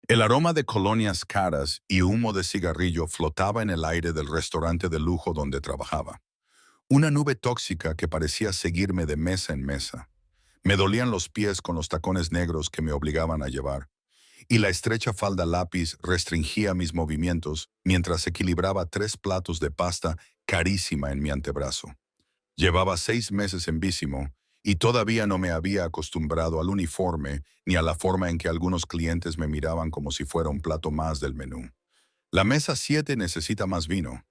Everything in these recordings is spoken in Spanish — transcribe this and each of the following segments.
El aroma de colonias caras y humo de cigarrillo flotaba en el aire del restaurante de lujo donde trabajaba. Una nube tóxica que parecía seguirme de mesa en mesa. Me dolían los pies con los tacones negros que me obligaban a llevar, y la estrecha falda lápiz restringía mis movimientos mientras equilibraba 3 platos de pasta carísima en mi antebrazo. Llevaba 6 meses en Bísimo y todavía no me había acostumbrado al uniforme ni a la forma en que algunos clientes me miraban como si fuera un plato más del menú. La mesa 7 necesita más vino.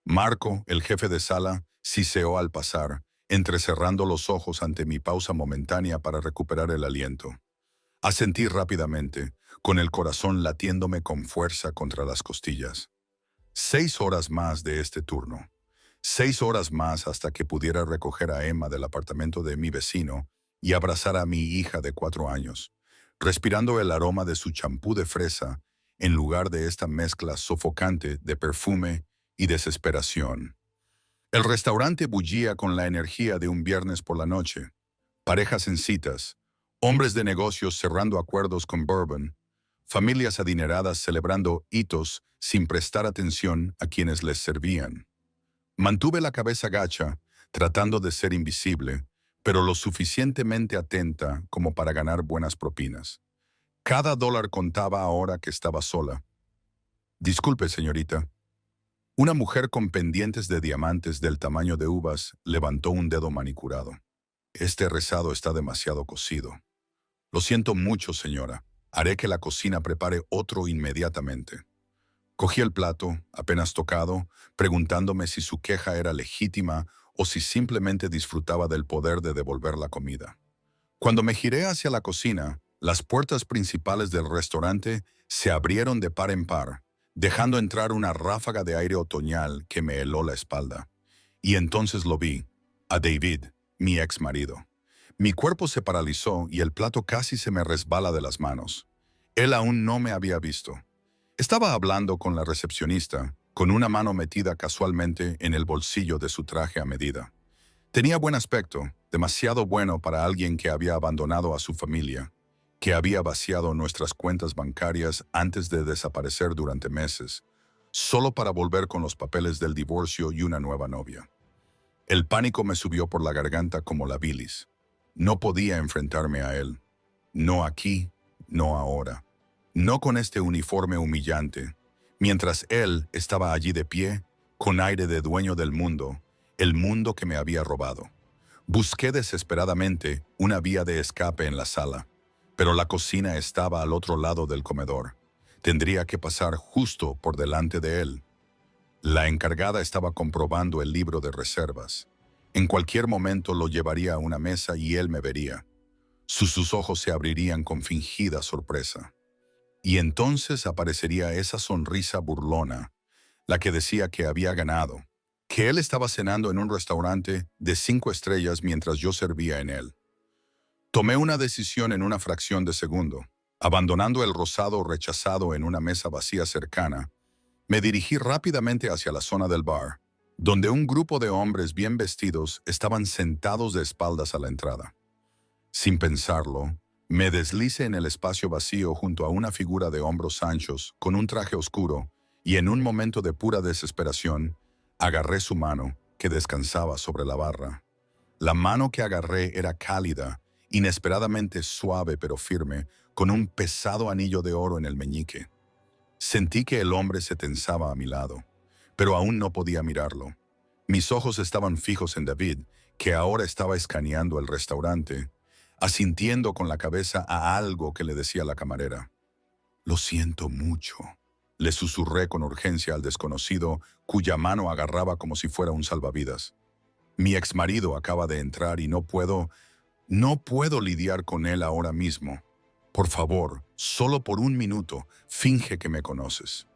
Marco, el jefe de sala, siseó al pasar, entrecerrando los ojos ante mi pausa momentánea para recuperar el aliento. Asentí rápidamente, con el corazón latiéndome con fuerza contra las costillas. 6 horas más de este turno. 6 horas más hasta que pudiera recoger a Emma del apartamento de mi vecino y abrazar a mi hija de 4 años, respirando el aroma de su champú de fresa en lugar de esta mezcla sofocante de perfume y desesperación. El restaurante bullía con la energía de un viernes por la noche. Parejas en citas, hombres de negocios cerrando acuerdos con bourbon, familias adineradas celebrando hitos sin prestar atención a quienes les servían. Mantuve la cabeza gacha, tratando de ser invisible, pero lo suficientemente atenta como para ganar buenas propinas. Cada dólar contaba ahora que estaba sola. Disculpe, señorita. Una mujer con pendientes de diamantes del tamaño de uvas levantó un dedo manicurado. Este rezado está demasiado cocido. Lo siento mucho, señora. Haré que la cocina prepare otro inmediatamente. Cogí el plato, apenas tocado, preguntándome si su queja era legítima o si simplemente disfrutaba del poder de devolver la comida. Cuando me giré hacia la cocina, las puertas principales del restaurante se abrieron de par en par, dejando entrar una ráfaga de aire otoñal que me heló la espalda. Y entonces lo vi, a David, mi ex marido. Mi cuerpo se paralizó y el plato casi se me resbala de las manos. Él aún no me había visto. Estaba hablando con la recepcionista, con una mano metida casualmente en el bolsillo de su traje a medida. Tenía buen aspecto, demasiado bueno para alguien que había abandonado a su familia, que había vaciado nuestras cuentas bancarias antes de desaparecer durante meses, solo para volver con los papeles del divorcio y una nueva novia. El pánico me subió por la garganta como la bilis. No podía enfrentarme a él. No aquí, no ahora. No con este uniforme humillante, mientras él estaba allí de pie, con aire de dueño del mundo, el mundo que me había robado. Busqué desesperadamente una vía de escape en la sala, pero la cocina estaba al otro lado del comedor. Tendría que pasar justo por delante de él. La encargada estaba comprobando el libro de reservas. En cualquier momento lo llevaría a una mesa y él me vería. Sus ojos se abrirían con fingida sorpresa. Y entonces aparecería esa sonrisa burlona, la que decía que había ganado, que él estaba cenando en un restaurante de 5 estrellas mientras yo servía en él. Tomé una decisión en una fracción de segundo. Abandonando el rosado rechazado en una mesa vacía cercana, me dirigí rápidamente hacia la zona del bar, donde un grupo de hombres bien vestidos estaban sentados de espaldas a la entrada. Sin pensarlo, me deslicé en el espacio vacío junto a una figura de hombros anchos con un traje oscuro y en un momento de pura desesperación, agarré su mano que descansaba sobre la barra. La mano que agarré era cálida, inesperadamente suave pero firme, con un pesado anillo de oro en el meñique. Sentí que el hombre se tensaba a mi lado, pero aún no podía mirarlo. Mis ojos estaban fijos en David, que ahora estaba escaneando el restaurante, asintiendo con la cabeza a algo que le decía la camarera. «Lo siento mucho», le susurré con urgencia al desconocido, cuya mano agarraba como si fuera un salvavidas. «Mi exmarido acaba de entrar y no puedo lidiar con él ahora mismo. Por favor, solo por un minuto, finge que me conoces».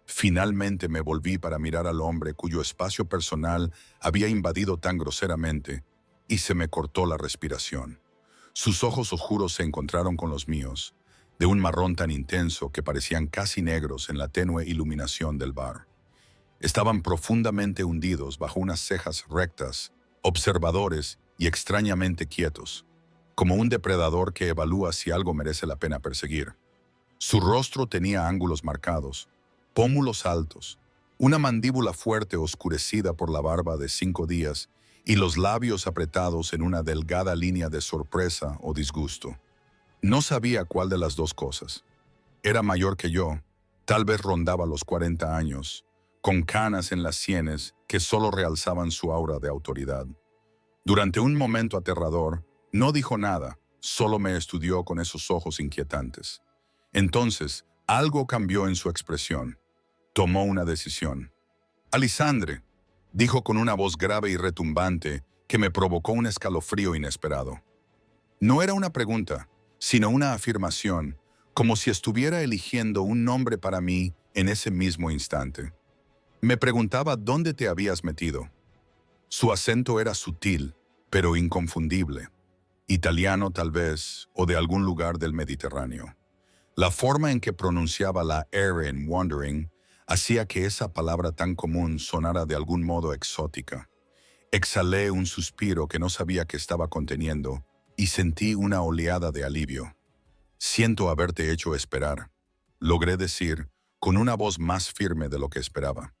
Finalmente me volví para mirar al hombre cuyo espacio personal había invadido tan groseramente, y se me cortó la respiración. Sus ojos oscuros se encontraron con los míos, de un marrón tan intenso que parecían casi negros en la tenue iluminación del bar. Estaban profundamente hundidos bajo unas cejas rectas, observadores y extrañamente quietos, como un depredador que evalúa si algo merece la pena perseguir. Su rostro tenía ángulos marcados, pómulos altos, una mandíbula fuerte oscurecida por la barba de 5 días y los labios apretados en una delgada línea de sorpresa o disgusto. No sabía cuál de las dos cosas. Era mayor que yo, tal vez rondaba los 40 años, con canas en las sienes que solo realzaban su aura de autoridad. Durante un momento aterrador, no dijo nada, solo me estudió con esos ojos inquietantes. Entonces, algo cambió en su expresión. Tomó una decisión. «Alisandre», dijo con una voz grave y retumbante que me provocó un escalofrío inesperado. No era una pregunta, sino una afirmación, como si estuviera eligiendo un nombre para mí en ese mismo instante. Me preguntaba dónde te habías metido. Su acento era sutil, pero inconfundible. Italiano tal vez, o de algún lugar del Mediterráneo. La forma en que pronunciaba la R en wandering hacía que esa palabra tan común sonara de algún modo exótica. Exhalé un suspiro que no sabía que estaba conteniendo y sentí una oleada de alivio. «Siento haberte hecho esperar», logré decir, con una voz más firme de lo que esperaba.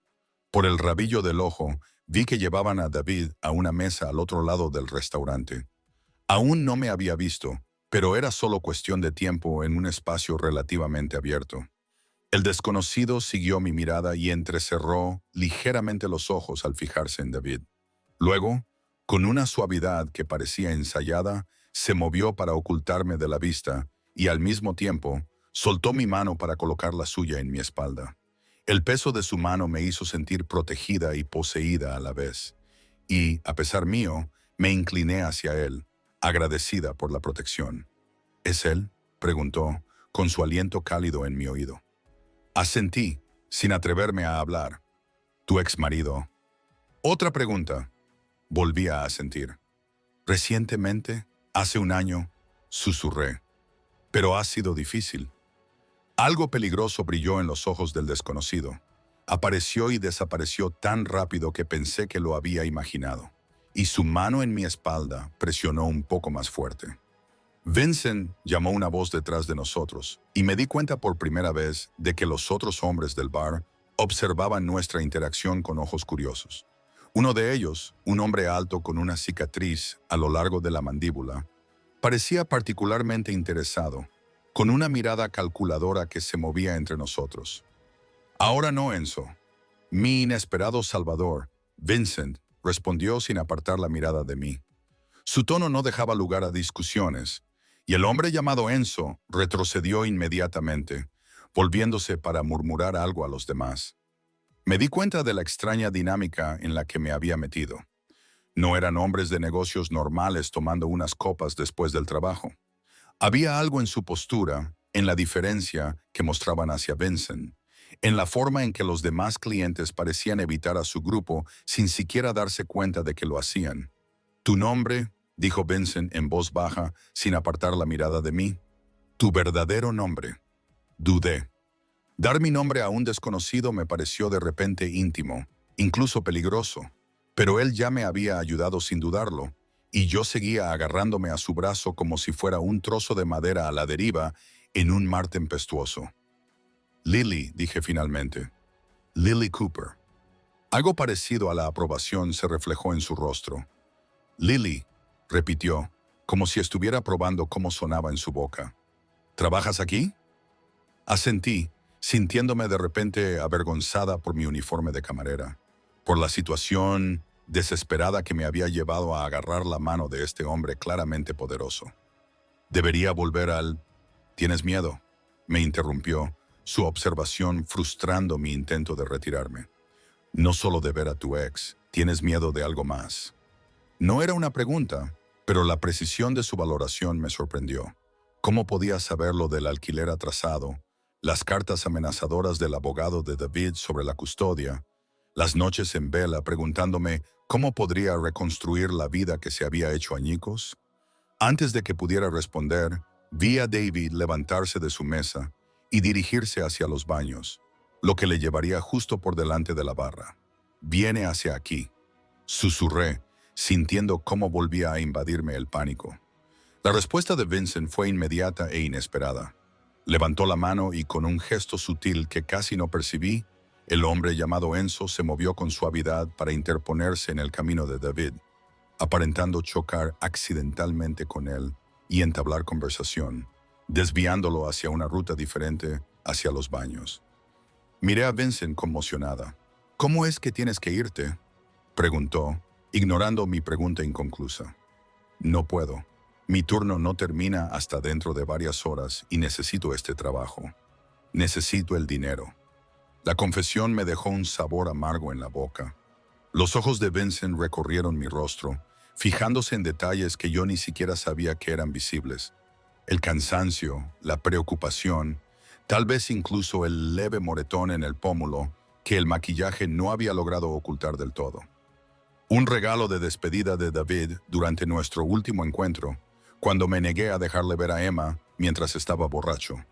Por el rabillo del ojo, vi que llevaban a David a una mesa al otro lado del restaurante. Aún no me había visto, pero era solo cuestión de tiempo en un espacio relativamente abierto. El desconocido siguió mi mirada y entrecerró ligeramente los ojos al fijarse en David. Luego, con una suavidad que parecía ensayada, se movió para ocultarme de la vista y al mismo tiempo soltó mi mano para colocar la suya en mi espalda. El peso de su mano me hizo sentir protegida y poseída a la vez, y, a pesar mío, me incliné hacia él, agradecida por la protección. «¿Es él?», preguntó, con su aliento cálido en mi oído. Asentí, sin atreverme a hablar. «¿Tu exmarido?». «Otra pregunta». Volví a asentir. «Recientemente, hace un año», susurré. «Pero ha sido difícil». Algo peligroso brilló en los ojos del desconocido. Apareció y desapareció tan rápido que pensé que lo había imaginado, y su mano en mi espalda presionó un poco más fuerte. «Vincent», llamó una voz detrás de nosotros, y me di cuenta por primera vez de que los otros hombres del bar observaban nuestra interacción con ojos curiosos. Uno de ellos, un hombre alto con una cicatriz a lo largo de la mandíbula, parecía particularmente interesado, con una mirada calculadora que se movía entre nosotros. «Ahora no, Enzo». Mi inesperado salvador, Vincent, respondió sin apartar la mirada de mí. Su tono no dejaba lugar a discusiones, y el hombre llamado Enzo retrocedió inmediatamente, volviéndose para murmurar algo a los demás. Me di cuenta de la extraña dinámica en la que me había metido. No eran hombres de negocios normales tomando unas copas después del trabajo. Había algo en su postura, en la diferencia que mostraban hacia Vincent, en la forma en que los demás clientes parecían evitar a su grupo sin siquiera darse cuenta de que lo hacían. «¿Tu nombre?», dijo Vincent en voz baja, sin apartar la mirada de mí. «Tu verdadero nombre». Dudé. Dar mi nombre a un desconocido me pareció de repente íntimo, incluso peligroso, pero él ya me había ayudado sin dudarlo, y yo seguía agarrándome a su brazo como si fuera un trozo de madera a la deriva en un mar tempestuoso. «Lily», dije finalmente. «Lily Cooper». Algo parecido a la aprobación se reflejó en su rostro. «Lily», repitió, como si estuviera probando cómo sonaba en su boca. «¿Trabajas aquí?». Asentí, sintiéndome de repente avergonzada por mi uniforme de camarera, por la situación desesperada que me había llevado a agarrar la mano de este hombre claramente poderoso. «Debería volver al...». «¿Tienes miedo?», me interrumpió, su observación frustrando mi intento de retirarme. «No solo de ver a tu ex, tienes miedo de algo más». No era una pregunta, pero la precisión de su valoración me sorprendió. ¿Cómo podía saber lo del alquiler atrasado, las cartas amenazadoras del abogado de David sobre la custodia, las noches en vela preguntándome cómo podría reconstruir la vida que se había hecho añicos? Antes de que pudiera responder, vi a David levantarse de su mesa y dirigirse hacia los baños, lo que le llevaría justo por delante de la barra. «Viene hacia aquí», susurré, sintiendo cómo volvía a invadirme el pánico. La respuesta de Vincent fue inmediata e inesperada. Levantó la mano y con un gesto sutil que casi no percibí, el hombre llamado Enzo se movió con suavidad para interponerse en el camino de David, aparentando chocar accidentalmente con él y entablar conversación, desviándolo hacia una ruta diferente hacia los baños. Miré a Vincent conmocionada. ¿Cómo es que tienes que irte?, preguntó, ignorando mi pregunta inconclusa. No puedo. Mi turno no termina hasta dentro de varias horas y necesito este trabajo. Necesito el dinero. La confesión me dejó un sabor amargo en la boca. Los ojos de Vincent recorrieron mi rostro, fijándose en detalles que yo ni siquiera sabía que eran visibles. El cansancio, la preocupación, tal vez incluso el leve moretón en el pómulo que el maquillaje no había logrado ocultar del todo. Un regalo de despedida de David durante nuestro último encuentro, cuando me negué a dejarle ver a Emma mientras estaba borracho.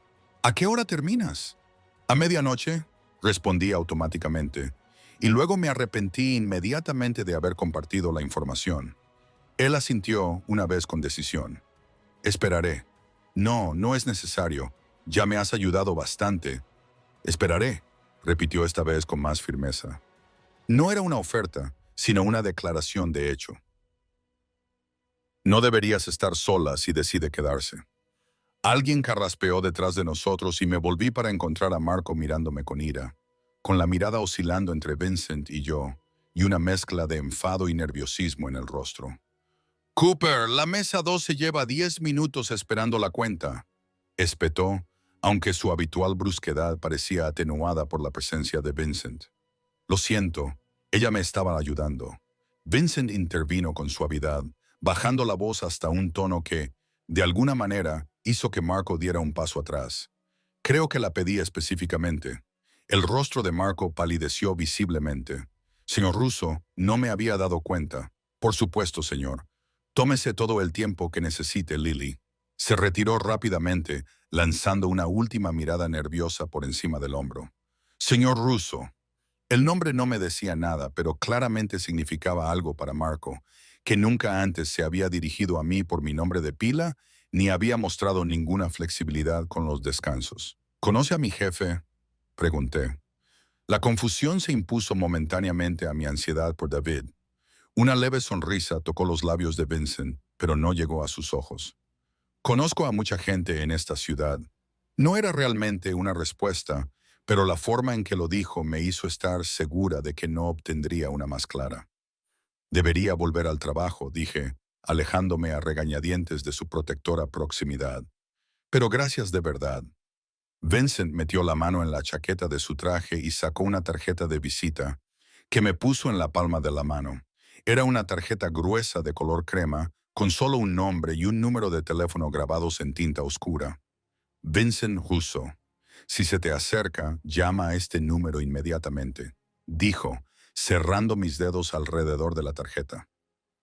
¿A qué hora terminas? A medianoche, respondí automáticamente, y luego me arrepentí inmediatamente de haber compartido la información. Él asintió una vez con decisión. Esperaré. No, no es necesario. Ya me has ayudado bastante. Esperaré, repitió esta vez con más firmeza. No era una oferta, sino una declaración de hecho. No deberías estar sola si decide quedarse. Alguien carraspeó detrás de nosotros y me volví para encontrar a Marco mirándome con ira, con la mirada oscilando entre Vincent y yo, y una mezcla de enfado y nerviosismo en el rostro. «Cooper, la mesa 12 lleva 10 minutos esperando la cuenta», espetó, aunque su habitual brusquedad parecía atenuada por la presencia de Vincent. «Lo siento, ella me estaba ayudando». Vincent intervino con suavidad, bajando la voz hasta un tono que, de alguna manera, hizo que Marco diera un paso atrás. «Creo que la pedí específicamente». El rostro de Marco palideció visiblemente. «Señor Russo, no me había dado cuenta». «Por supuesto, señor. Tómese todo el tiempo que necesite, Lily». Se retiró rápidamente, lanzando una última mirada nerviosa por encima del hombro. «Señor Russo». El nombre no me decía nada, pero claramente significaba algo para Marco, que nunca antes se había dirigido a mí por mi nombre de pila, ni había mostrado ninguna flexibilidad con los descansos. «¿Conoce a mi jefe?», pregunté. La confusión se impuso momentáneamente a mi ansiedad por David. Una leve sonrisa tocó los labios de Vincent, pero no llegó a sus ojos. «Conozco a mucha gente en esta ciudad». No era realmente una respuesta, pero la forma en que lo dijo me hizo estar segura de que no obtendría una más clara. «Debería volver al trabajo», dije, alejándome a regañadientes de su protectora proximidad. «Pero gracias de verdad». Vincent metió la mano en la chaqueta de su traje y sacó una tarjeta de visita, que me puso en la palma de la mano. Era una tarjeta gruesa de color crema, con solo un nombre y un número de teléfono grabados en tinta oscura. «Vincent Russo. Si se te acerca, llama a este número inmediatamente», dijo, cerrando mis dedos alrededor de la tarjeta.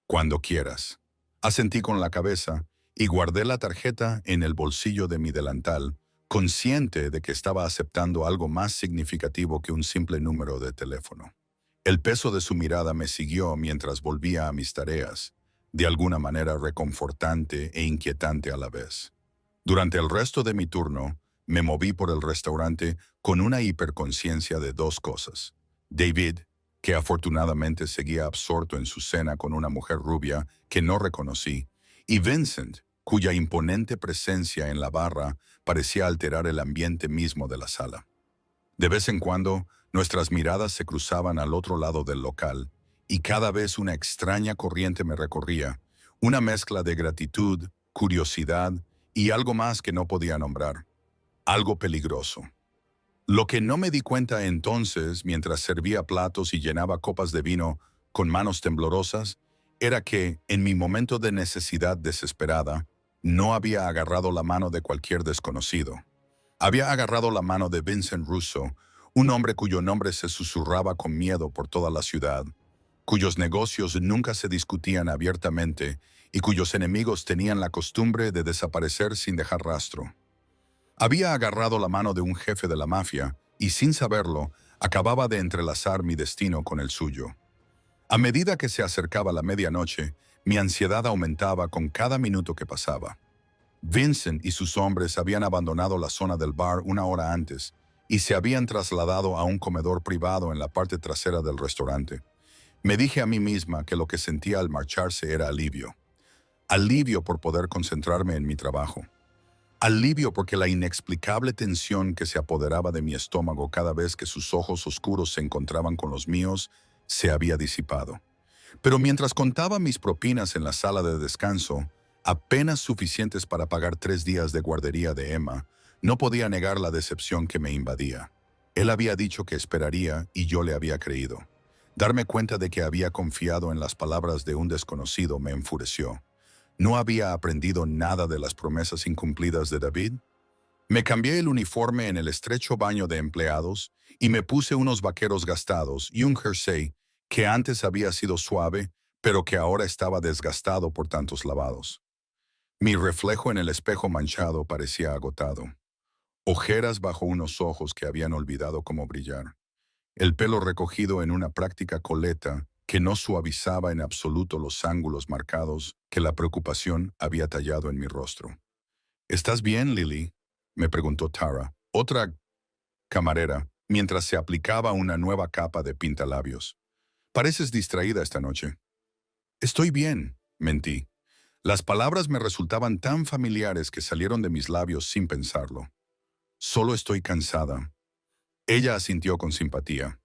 «Cuando quieras». Asentí con la cabeza y guardé la tarjeta en el bolsillo de mi delantal, consciente de que estaba aceptando algo más significativo que un simple número de teléfono. El peso de su mirada me siguió mientras volvía a mis tareas, de alguna manera reconfortante e inquietante a la vez. Durante el resto de mi turno, me moví por el restaurante con una hiperconciencia de dos cosas. David, que afortunadamente seguía absorto en su cena con una mujer rubia que no reconocí, y Vincent, cuya imponente presencia en la barra parecía alterar el ambiente mismo de la sala. De vez en cuando, nuestras miradas se cruzaban al otro lado del local, y cada vez una extraña corriente me recorría, una mezcla de gratitud, curiosidad y algo más que no podía nombrar. Algo peligroso. Lo que no me di cuenta entonces, mientras servía platos y llenaba copas de vino con manos temblorosas, era que, en mi momento de necesidad desesperada, no había agarrado la mano de cualquier desconocido. Había agarrado la mano de Vincent Russo, un hombre cuyo nombre se susurraba con miedo por toda la ciudad, cuyos negocios nunca se discutían abiertamente y cuyos enemigos tenían la costumbre de desaparecer sin dejar rastro. Había agarrado la mano de un jefe de la mafia y, sin saberlo, acababa de entrelazar mi destino con el suyo. A medida que se acercaba la medianoche, mi ansiedad aumentaba con cada minuto que pasaba. Vincent y sus hombres habían abandonado la zona del bar una hora antes y se habían trasladado a un comedor privado en la parte trasera del restaurante. Me dije a mí misma que lo que sentía al marcharse era alivio. Alivio por poder concentrarme en mi trabajo. Alivio porque la inexplicable tensión que se apoderaba de mi estómago cada vez que sus ojos oscuros se encontraban con los míos se había disipado. Pero mientras contaba mis propinas en la sala de descanso, apenas suficientes para pagar 3 días de guardería de Emma, no podía negar la decepción que me invadía. Él había dicho que esperaría y yo le había creído. Darme cuenta de que había confiado en las palabras de un desconocido me enfureció. ¿No había aprendido nada de las promesas incumplidas de David? Me cambié el uniforme en el estrecho baño de empleados y me puse unos vaqueros gastados y un jersey que antes había sido suave, pero que ahora estaba desgastado por tantos lavados. Mi reflejo en el espejo manchado parecía agotado. Ojeras bajo unos ojos que habían olvidado cómo brillar. El pelo recogido en una práctica coleta que no suavizaba en absoluto los ángulos marcados que la preocupación había tallado en mi rostro. ¿Estás bien, Lily?, me preguntó Tara, otra camarera, mientras se aplicaba una nueva capa de pintalabios. Pareces distraída esta noche. Estoy bien, mentí. Las palabras me resultaban tan familiares que salieron de mis labios sin pensarlo. Solo estoy cansada. Ella asintió con simpatía.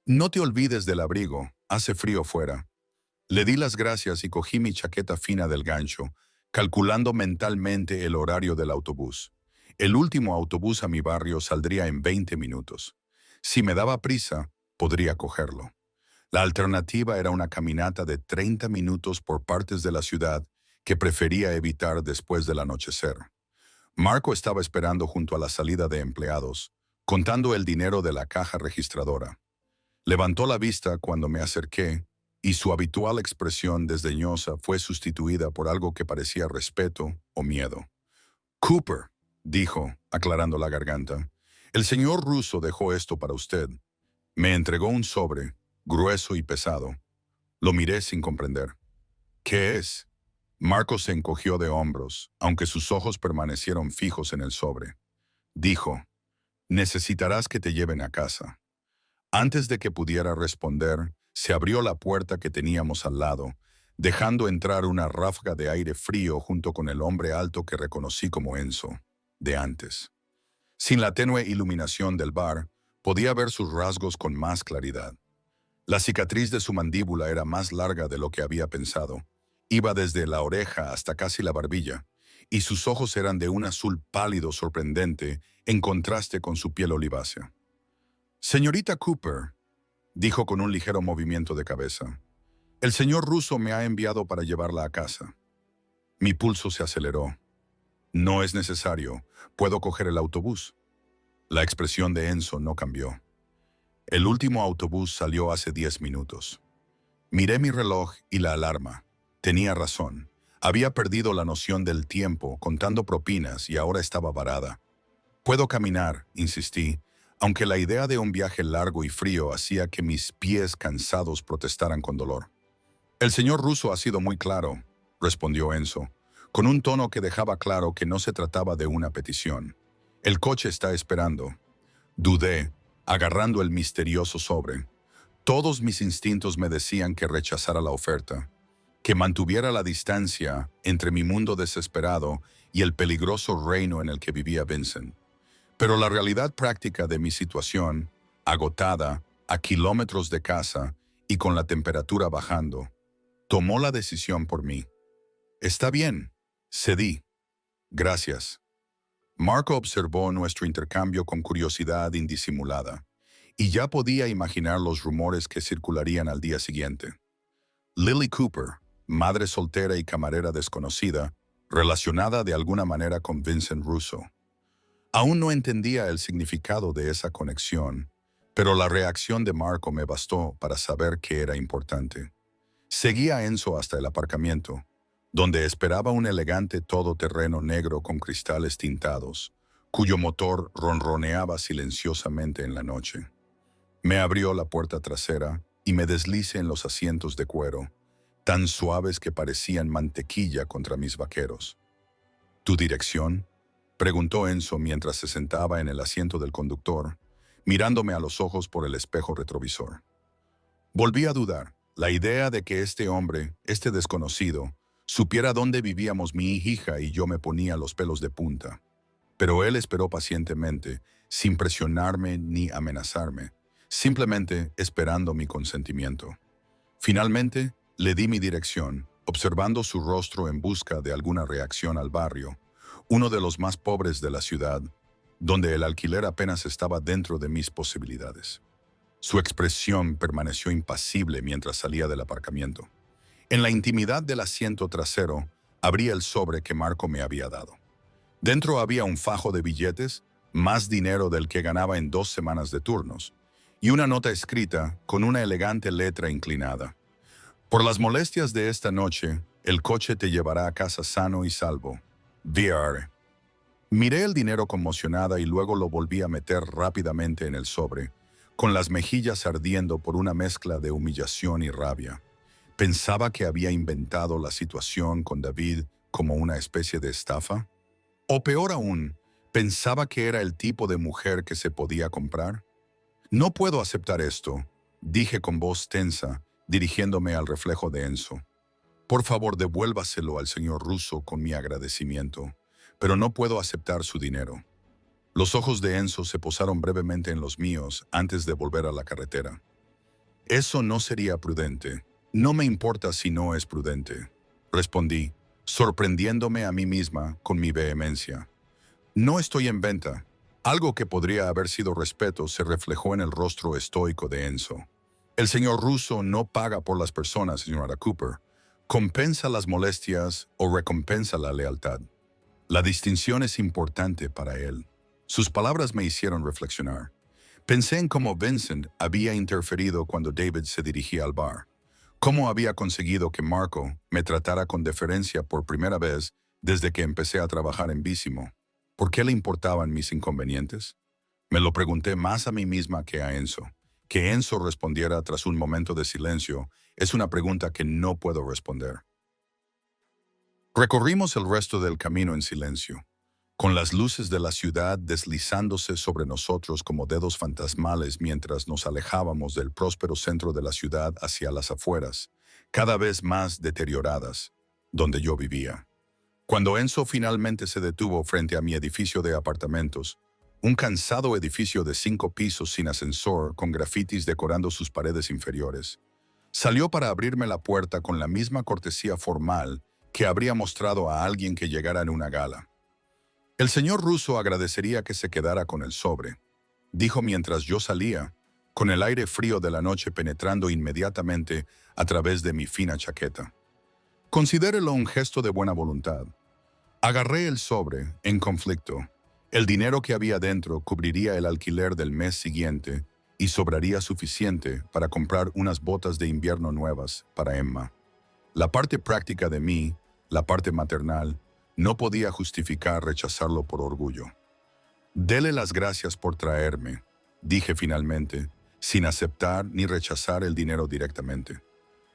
No te olvides del abrigo, hace frío fuera. Le di las gracias y cogí mi chaqueta fina del gancho, calculando mentalmente el horario del autobús. El último autobús a mi barrio saldría en 20 minutos. Si me daba prisa, podría cogerlo. La alternativa era una caminata de 30 minutos por partes de la ciudad que prefería evitar después del anochecer. Marco estaba esperando junto a la salida de empleados, contando el dinero de la caja registradora. Levantó la vista cuando me acerqué y su habitual expresión desdeñosa fue sustituida por algo que parecía respeto o miedo. «Cooper», dijo, aclarando la garganta, «el señor Russo dejó esto para usted». Me entregó un sobre, grueso y pesado. Lo miré sin comprender. «¿Qué es?». Marco se encogió de hombros, aunque sus ojos permanecieron fijos en el sobre. Dijo, «Necesitarás que te lleven a casa». Antes de que pudiera responder, se abrió la puerta que teníamos al lado, dejando entrar una ráfaga de aire frío junto con el hombre alto que reconocí como Enzo, de antes. Sin la tenue iluminación del bar, podía ver sus rasgos con más claridad. La cicatriz de su mandíbula era más larga de lo que había pensado. Iba desde la oreja hasta casi la barbilla, y sus ojos eran de un azul pálido sorprendente en contraste con su piel olivácea. «Señorita Cooper», dijo con un ligero movimiento de cabeza, «el señor Russo me ha enviado para llevarla a casa». Mi pulso se aceleró. «No es necesario, puedo coger el autobús». La expresión de Enzo no cambió. El último autobús salió hace 10 minutos. Miré mi reloj y la alarma. Tenía razón. Había perdido la noción del tiempo contando propinas y ahora estaba varada. «Puedo caminar», insistí, aunque la idea de un viaje largo y frío hacía que mis pies cansados protestaran con dolor. «El señor Russo ha sido muy claro», respondió Enzo, con un tono que dejaba claro que no se trataba de una petición. «El coche está esperando». Dudé, agarrando el misterioso sobre. Todos mis instintos me decían que rechazara la oferta, que mantuviera la distancia entre mi mundo desesperado y el peligroso reino en el que vivía Vincent. Pero la realidad práctica de mi situación, agotada, a kilómetros de casa y con la temperatura bajando, tomó la decisión por mí. «Está bien», cedí. «Gracias». Marco observó nuestro intercambio con curiosidad indisimulada, y ya podía imaginar los rumores que circularían al día siguiente. Lily Cooper, madre soltera y camarera desconocida, relacionada de alguna manera con Vincent Russo. Aún no entendía el significado de esa conexión, pero la reacción de Marco me bastó para saber que era importante. Seguí a Enzo hasta el aparcamiento, donde esperaba un elegante todoterreno negro con cristales tintados, cuyo motor ronroneaba silenciosamente en la noche. Me abrió la puerta trasera y me deslicé en los asientos de cuero, tan suaves que parecían mantequilla contra mis vaqueros. ¿Tu dirección?, preguntó Enzo mientras se sentaba en el asiento del conductor, mirándome a los ojos por el espejo retrovisor. Volví a dudar. La idea de que este hombre, este desconocido, supiera dónde vivíamos mi hija y yo me ponía los pelos de punta. Pero él esperó pacientemente, sin presionarme ni amenazarme, simplemente esperando mi consentimiento. Finalmente, le di mi dirección, observando su rostro en busca de alguna reacción al barrio, uno de los más pobres de la ciudad, donde el alquiler apenas estaba dentro de mis posibilidades. Su expresión permaneció impasible mientras salía del aparcamiento. En la intimidad del asiento trasero, abrí el sobre que Marco me había dado. Dentro había un fajo de billetes, más dinero del que ganaba en 2 semanas de turnos, y una nota escrita con una elegante letra inclinada. Por las molestias de esta noche, el coche te llevará a casa sano y salvo. VR. Miré el dinero conmocionada y luego lo volví a meter rápidamente en el sobre, con las mejillas ardiendo por una mezcla de humillación y rabia. ¿Pensaba que había inventado la situación con David como una especie de estafa? O peor aún, ¿pensaba que era el tipo de mujer que se podía comprar? No puedo aceptar esto, dije con voz tensa, dirigiéndome al reflejo de Enzo. Por favor, devuélvaselo al señor Russo con mi agradecimiento, pero no puedo aceptar su dinero. Los ojos de Enzo se posaron brevemente en los míos antes de volver a la carretera. Eso no sería prudente. No me importa si no es prudente, respondí, sorprendiéndome a mí misma con mi vehemencia. No estoy en venta. Algo que podría haber sido respeto se reflejó en el rostro estoico de Enzo. El señor Russo no paga por las personas, señora Cooper. Compensa las molestias o recompensa la lealtad. La distinción es importante para él. Sus palabras me hicieron reflexionar. Pensé en cómo Vincent había interferido cuando David se dirigía al bar. Cómo había conseguido que Marco me tratara con deferencia por primera vez desde que empecé a trabajar en Bísimo. ¿Por qué le importaban mis inconvenientes? Me lo pregunté más a mí misma que a Enzo. Que Enzo respondiera tras un momento de silencio es una pregunta que no puedo responder. Recorrimos el resto del camino en silencio, con las luces de la ciudad deslizándose sobre nosotros como dedos fantasmales mientras nos alejábamos del próspero centro de la ciudad hacia las afueras, cada vez más deterioradas, donde yo vivía. Cuando Enzo finalmente se detuvo frente a mi edificio de apartamentos, un cansado edificio de 5 pisos sin ascensor con grafitis decorando sus paredes inferiores, salió para abrirme la puerta con la misma cortesía formal que habría mostrado a alguien que llegara en una gala. El señor Russo agradecería que se quedara con el sobre, dijo mientras yo salía, con el aire frío de la noche penetrando inmediatamente a través de mi fina chaqueta. Considérelo un gesto de buena voluntad. Agarré el sobre, en conflicto. El dinero que había dentro cubriría el alquiler del mes siguiente y sobraría suficiente para comprar unas botas de invierno nuevas para Emma. La parte práctica de mí, la parte maternal, no podía justificar rechazarlo por orgullo. «Dele las gracias por traerme», dije finalmente, sin aceptar ni rechazar el dinero directamente.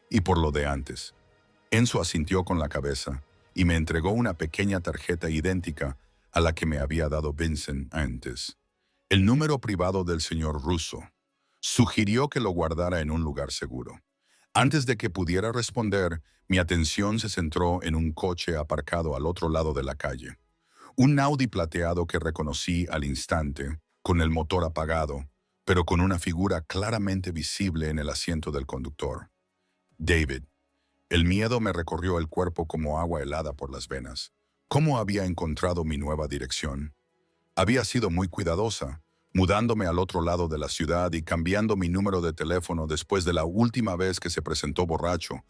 «Y por lo de antes». Enzo asintió con la cabeza y me entregó una pequeña tarjeta idéntica a la que me había dado Vincent antes. El número privado del señor Russo. Sugirió que lo guardara en un lugar seguro. Antes de que pudiera responder, mi atención se centró en un coche aparcado al otro lado de la calle. Un Audi plateado que reconocí al instante, con el motor apagado, pero con una figura claramente visible en el asiento del conductor. David. El miedo me recorrió el cuerpo como agua helada por las venas. ¿Cómo había encontrado mi nueva dirección? Había sido muy cuidadosa, mudándome al otro lado de la ciudad y cambiando mi número de teléfono después de la última vez que se presentó borracho,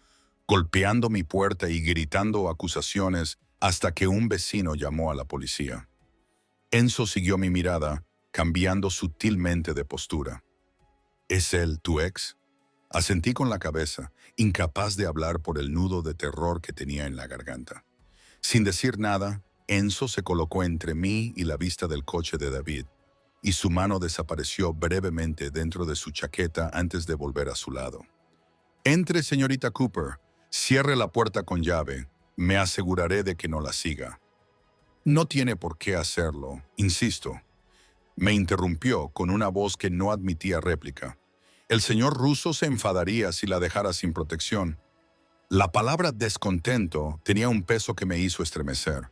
golpeando mi puerta y gritando acusaciones hasta que un vecino llamó a la policía. Enzo siguió mi mirada, cambiando sutilmente de postura. ¿Es él tu ex? Asentí con la cabeza, incapaz de hablar por el nudo de terror que tenía en la garganta. Sin decir nada, Enzo se colocó entre mí y la vista del coche de David, y su mano desapareció brevemente dentro de su chaqueta antes de volver a su lado. «Entre, señorita Cooper. Cierre la puerta con llave. Me aseguraré de que no la siga». No tiene por qué hacerlo, insisto. Me interrumpió con una voz que no admitía réplica. El señor ruso se enfadaría si la dejara sin protección. La palabra descontento tenía un peso que me hizo estremecer.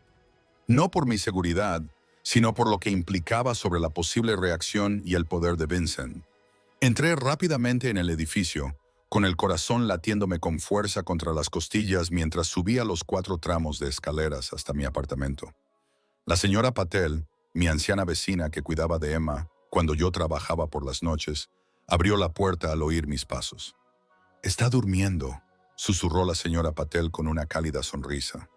No por mi seguridad, sino por lo que implicaba sobre la posible reacción y el poder de Vincent. Entré rápidamente en el edificio, con el corazón latiéndome con fuerza contra las costillas mientras subía los 4 tramos de escaleras hasta mi apartamento. La señora Patel, mi anciana vecina que cuidaba de Emma cuando yo trabajaba por las noches, abrió la puerta al oír mis pasos. «Está durmiendo», susurró la señora Patel con una cálida sonrisa.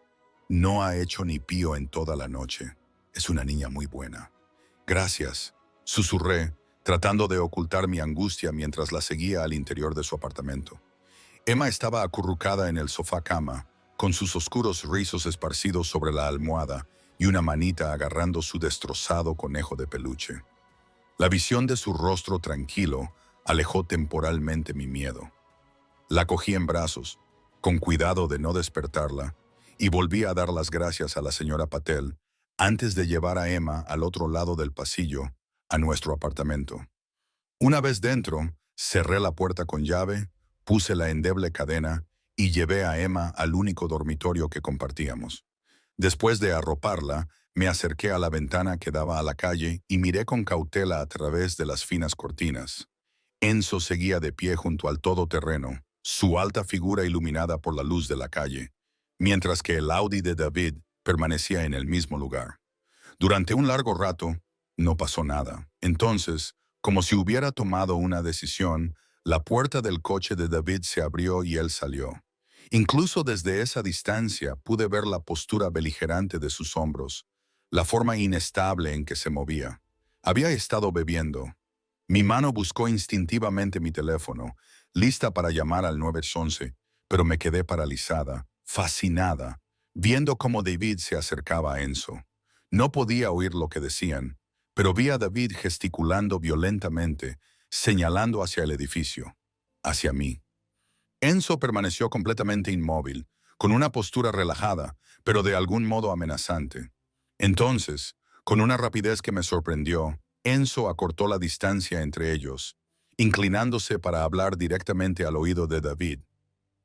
«No ha hecho ni pío en toda la noche. Es una niña muy buena». «Gracias», susurré, tratando de ocultar mi angustia mientras la seguía al interior de su apartamento. Emma estaba acurrucada en el sofá-cama, con sus oscuros rizos esparcidos sobre la almohada y una manita agarrando su destrozado conejo de peluche. La visión de su rostro tranquilo alejó temporalmente mi miedo. La cogí en brazos, con cuidado de no despertarla, y volví a dar las gracias a la señora Patel antes de llevar a Emma al otro lado del pasillo, a nuestro apartamento. Una vez dentro, cerré la puerta con llave, puse la endeble cadena y llevé a Emma al único dormitorio que compartíamos. Después de arroparla, me acerqué a la ventana que daba a la calle y miré con cautela a través de las finas cortinas. Enzo seguía de pie junto al todoterreno, su alta figura iluminada por la luz de la calle, mientras que el Audi de David permanecía en el mismo lugar. Durante un largo rato, no pasó nada. Entonces, como si hubiera tomado una decisión, la puerta del coche de David se abrió y él salió. Incluso desde esa distancia pude ver la postura beligerante de sus hombros, la forma inestable en que se movía. Había estado bebiendo. Mi mano buscó instintivamente mi teléfono, lista para llamar al 911, pero me quedé paralizada, fascinada, viendo cómo David se acercaba a Enzo. No podía oír lo que decían, pero vi a David gesticulando violentamente, señalando hacia el edificio, hacia mí. Enzo permaneció completamente inmóvil, con una postura relajada, pero de algún modo amenazante. Entonces, con una rapidez que me sorprendió, Enzo acortó la distancia entre ellos, inclinándose para hablar directamente al oído de David.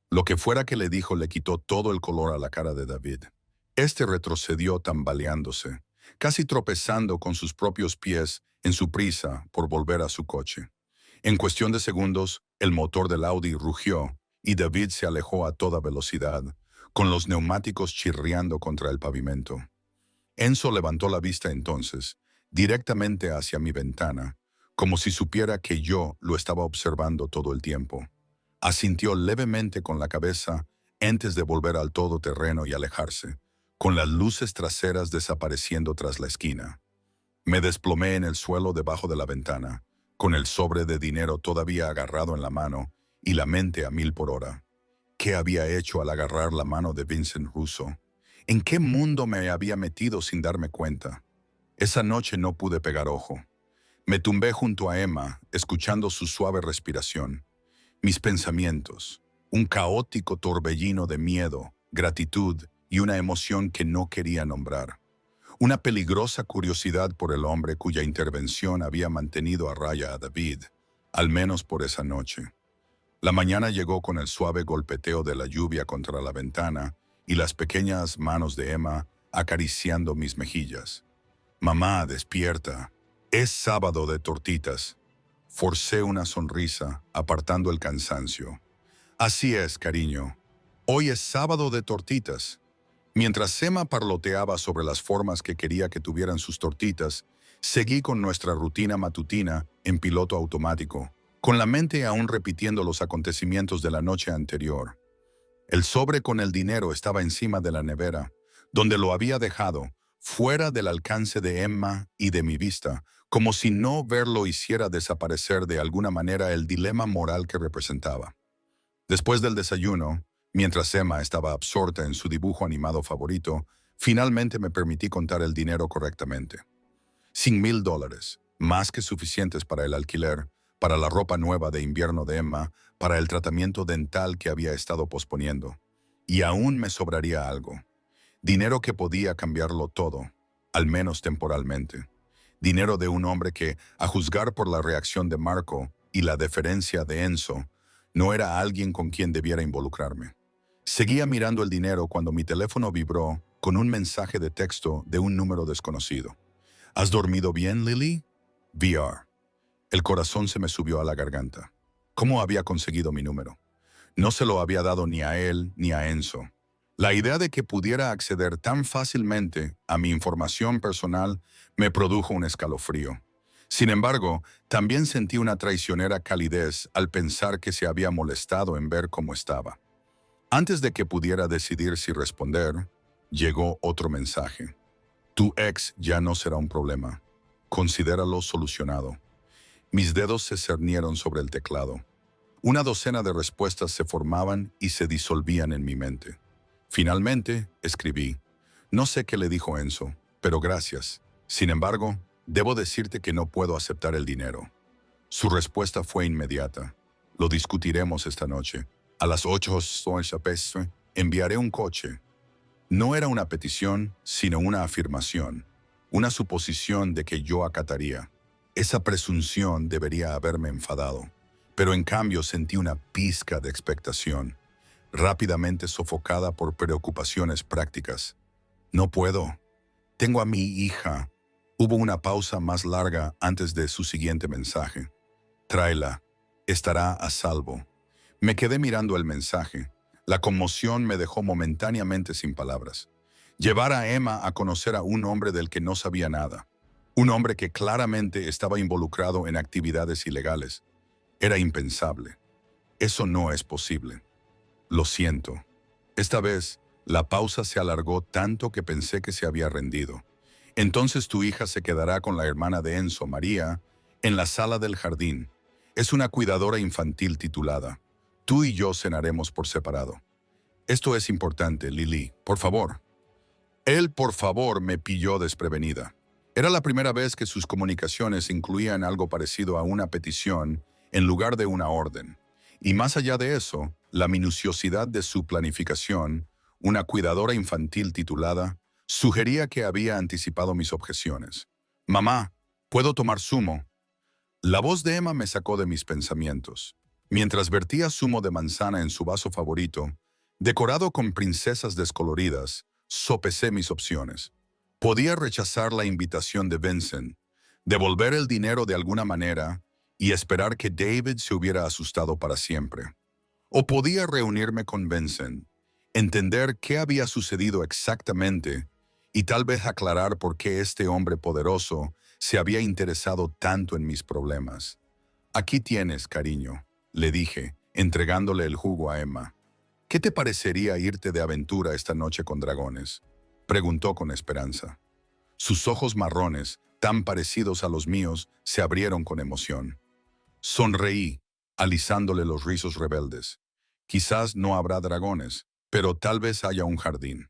Lo que fuera que le dijo le quitó todo el color a la cara de David. Este retrocedió tambaleándose, casi tropezando con sus propios pies en su prisa por volver a su coche. En cuestión de segundos, el motor del Audi rugió y David se alejó a toda velocidad, con los neumáticos chirriando contra el pavimento. Enzo levantó la vista entonces, directamente hacia mi ventana, como si supiera que yo lo estaba observando todo el tiempo. Asintió levemente con la cabeza antes de volver al todoterreno y alejarse, con las luces traseras desapareciendo tras la esquina. Me desplomé en el suelo debajo de la ventana, con el sobre de dinero todavía agarrado en la mano y la mente a 1000 por hora. ¿Qué había hecho al agarrar la mano de Vincent Russo? ¿En qué mundo me había metido sin darme cuenta? Esa noche no pude pegar ojo. Me tumbé junto a Emma, escuchando su suave respiración. Mis pensamientos, un caótico torbellino de miedo, gratitud y una emoción que no quería nombrar. Una peligrosa curiosidad por el hombre cuya intervención había mantenido a raya a David, al menos por esa noche. La mañana llegó con el suave golpeteo de la lluvia contra la ventana y las pequeñas manos de Emma acariciando mis mejillas. «Mamá, despierta. Es sábado de tortitas». Forcé una sonrisa, apartando el cansancio. «Así es, cariño. Hoy es sábado de tortitas». Mientras Emma parloteaba sobre las formas que quería que tuvieran sus tortitas, seguí con nuestra rutina matutina en piloto automático, con la mente aún repitiendo los acontecimientos de la noche anterior. El sobre con el dinero estaba encima de la nevera, donde lo había dejado, fuera del alcance de Emma y de mi vista, como si no verlo hiciera desaparecer de alguna manera el dilema moral que representaba. Después del desayuno, mientras Emma estaba absorta en su dibujo animado favorito, finalmente me permití contar el dinero correctamente. $100,000, más que suficientes para el alquiler, para la ropa nueva de invierno de Emma, para el tratamiento dental que había estado posponiendo. Y aún me sobraría algo. Dinero que podía cambiarlo todo. al menos temporalmente. Dinero de un hombre que, a juzgar por la reacción de Marco y la deferencia de Enzo, no era alguien con quien debiera involucrarme. Seguía mirando el dinero cuando mi teléfono vibró con un mensaje de texto de un número desconocido. ¿Has dormido bien, Lily? VR. El corazón se me subió a la garganta. ¿Cómo había conseguido mi número? No se lo había dado ni a él ni a Enzo. La idea de que pudiera acceder tan fácilmente a mi información personal me produjo un escalofrío. Sin embargo, también sentí una traicionera calidez al pensar que se había molestado en ver cómo estaba. Antes de que pudiera decidir si responder, llegó otro mensaje. Tu ex ya no será un problema. Considéralo solucionado. Mis dedos se cernieron sobre el teclado. Una docena de respuestas se formaban y se disolvían en mi mente. Finalmente, escribí. No sé qué le dijo Enzo, pero gracias. Sin embargo, debo decirte que no puedo aceptar el dinero. Su respuesta fue inmediata. Lo discutiremos esta noche. A las 8 enviaré un coche. No era una petición, sino una afirmación, una suposición de que yo acataría. Esa presunción debería haberme enfadado, pero en cambio sentí una pizca de expectación, rápidamente sofocada por preocupaciones prácticas. No puedo. Tengo a mi hija. Hubo una pausa más larga antes de su siguiente mensaje. Tráela. Estará a salvo. Me quedé mirando el mensaje. La conmoción me dejó momentáneamente sin palabras. Llevar a Emma a conocer a un hombre del que no sabía nada. Un hombre que claramente estaba involucrado en actividades ilegales. Era impensable. Eso no es posible. Lo siento. Esta vez, la pausa se alargó tanto que pensé que se había rendido. Entonces tu hija se quedará con la hermana de Enzo, María, en la sala del jardín. Es una cuidadora infantil titulada. Tú y yo cenaremos por separado. Esto es importante, Lily, por favor. Él, por favor, me pilló desprevenida. Era la primera vez que sus comunicaciones incluían algo parecido a una petición en lugar de una orden. Y más allá de eso, la minuciosidad de su planificación, una cuidadora infantil titulada, sugería que había anticipado mis objeciones. Mamá, ¿puedo tomar zumo? La voz de Emma me sacó de mis pensamientos. Mientras vertía zumo de manzana en su vaso favorito, decorado con princesas descoloridas, sopesé mis opciones. Podía rechazar la invitación de Vincent, devolver el dinero de alguna manera y esperar que David se hubiera asustado para siempre. O podía reunirme con Vincent, entender qué había sucedido exactamente y tal vez aclarar por qué este hombre poderoso se había interesado tanto en mis problemas. Aquí tienes, cariño, le dije, entregándole el jugo a Emma. ¿Qué te parecería irte de aventura esta noche con dragones? Preguntó con esperanza. Sus ojos marrones, tan parecidos a los míos, se abrieron con emoción. Sonreí, alisándole los rizos rebeldes. Quizás no habrá dragones, pero tal vez haya un jardín.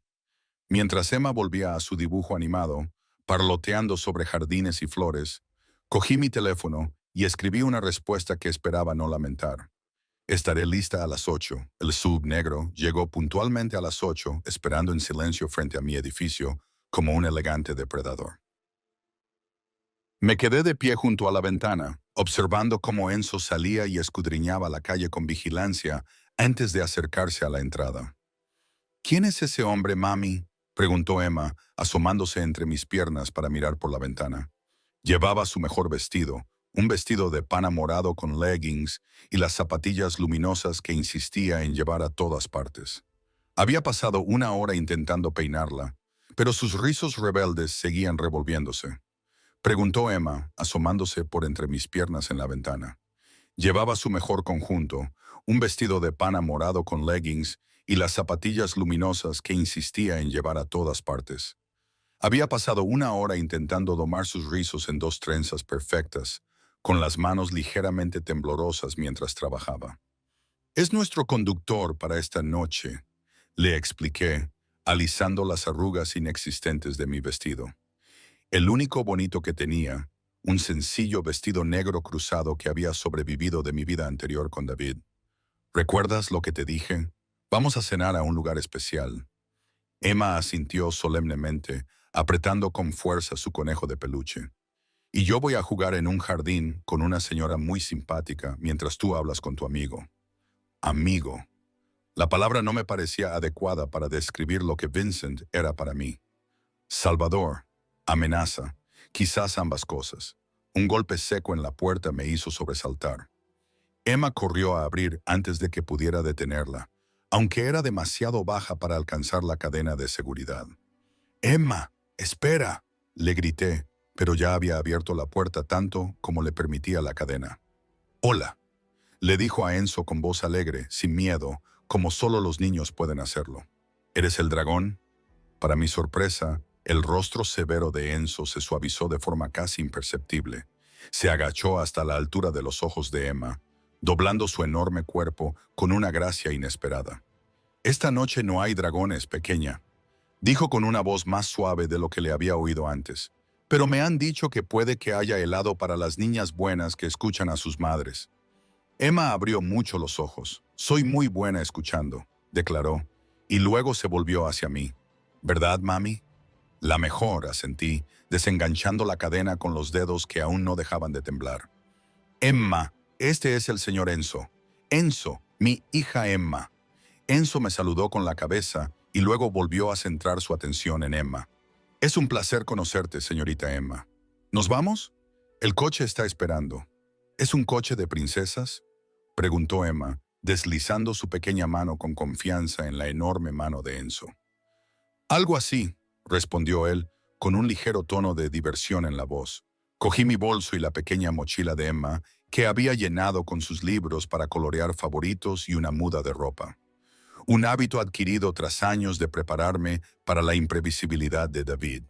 Mientras Emma volvía a su dibujo animado, parloteando sobre jardines y flores, cogí mi teléfono y escribí una respuesta que esperaba no lamentar. Estaré lista a las 8. El sub negro llegó puntualmente a las 8, esperando en silencio frente a mi edificio, como un elegante depredador. Me quedé de pie junto a la ventana, observando cómo Enzo salía y escudriñaba la calle con vigilancia antes de acercarse a la entrada. ¿Quién es ese hombre, mami?, preguntó Emma, asomándose entre mis piernas para mirar por la ventana. Llevaba su mejor vestido, un vestido de pana morado con leggings y las zapatillas luminosas que insistía en llevar a todas partes. Había pasado una hora intentando peinarla, pero sus rizos rebeldes seguían revolviéndose. Preguntó Emma, asomándose por entre mis piernas en la ventana. Llevaba su mejor conjunto, un vestido de pana morado con leggings y las zapatillas luminosas que insistía en llevar a todas partes. Había pasado una hora intentando domar sus rizos en dos trenzas perfectas, con las manos ligeramente temblorosas mientras trabajaba. «Es nuestro conductor para esta noche», le expliqué, alisando las arrugas inexistentes de mi vestido. El único bonito que tenía, un sencillo vestido negro cruzado que había sobrevivido de mi vida anterior con David. ¿Recuerdas lo que te dije? Vamos a cenar a un lugar especial. Emma asintió solemnemente, apretando con fuerza su conejo de peluche. Y yo voy a jugar en un jardín con una señora muy simpática mientras tú hablas con tu amigo. Amigo. La palabra no me parecía adecuada para describir lo que Vincent era para mí. Salvador, amenaza, quizás ambas cosas. Un golpe seco en la puerta me hizo sobresaltar. Emma corrió a abrir antes de que pudiera detenerla, aunque era demasiado baja para alcanzar la cadena de seguridad. «Emma, espera», le grité, pero ya había abierto la puerta tanto como le permitía la cadena. «Hola», le dijo a Enzo con voz alegre, sin miedo, como solo los niños pueden hacerlo. «¿Eres el dragón?» Para mi sorpresa, el rostro severo de Enzo se suavizó de forma casi imperceptible. Se agachó hasta la altura de los ojos de Emma, doblando su enorme cuerpo con una gracia inesperada. «Esta noche no hay dragones, pequeña», dijo con una voz más suave de lo que le había oído antes. «Pero me han dicho que puede que haya helado para las niñas buenas que escuchan a sus madres». Emma abrió mucho los ojos. «Soy muy buena escuchando», declaró, y luego se volvió hacia mí. «¿Verdad, mami?» «La mejor», asentí, desenganchando la cadena con los dedos que aún no dejaban de temblar. «Emma, este es el señor Enzo. Enzo, mi hija Emma». Enzo me saludó con la cabeza y luego volvió a centrar su atención en Emma. «Es un placer conocerte, señorita Emma. ¿Nos vamos? El coche está esperando». «¿Es un coche de princesas?», preguntó Emma, deslizando su pequeña mano con confianza en la enorme mano de Enzo. «Algo así», respondió él, con un ligero tono de diversión en la voz. Cogí mi bolso y la pequeña mochila de Emma, que había llenado con sus libros para colorear favoritos y una muda de ropa. Un hábito adquirido tras años de prepararme para la imprevisibilidad de David.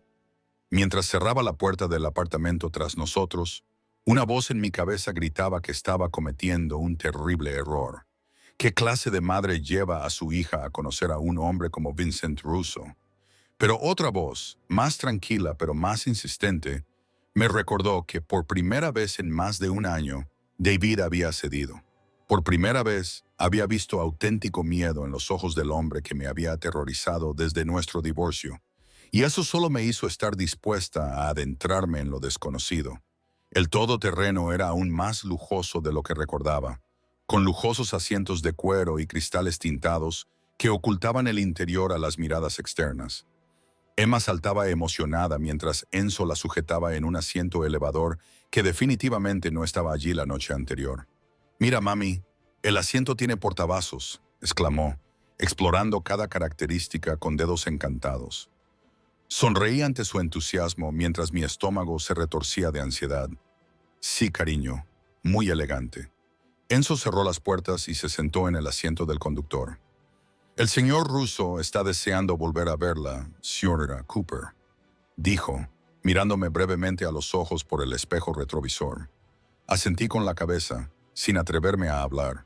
Mientras cerraba la puerta del apartamento tras nosotros, una voz en mi cabeza gritaba que estaba cometiendo un terrible error. ¿Qué clase de madre lleva a su hija a conocer a un hombre como Vincent Russo? Pero otra voz, más tranquila pero más insistente, me recordó que por primera vez en más de un año, David había cedido. Por primera vez, había visto auténtico miedo en los ojos del hombre que me había aterrorizado desde nuestro divorcio. Y eso solo me hizo estar dispuesta a adentrarme en lo desconocido. El todoterreno era aún más lujoso de lo que recordaba, con lujosos asientos de cuero y cristales tintados que ocultaban el interior a las miradas externas. Emma saltaba emocionada mientras Enzo la sujetaba en un asiento elevador que definitivamente no estaba allí la noche anterior. «Mira, mami, el asiento tiene portavasos», exclamó, explorando cada característica con dedos encantados. Sonreí ante su entusiasmo mientras mi estómago se retorcía de ansiedad. «Sí, cariño, muy elegante». Enzo cerró las puertas y se sentó en el asiento del conductor. «El señor Russo está deseando volver a verla, señora Cooper», dijo, mirándome brevemente a los ojos por el espejo retrovisor. Asentí con la cabeza, sin atreverme a hablar.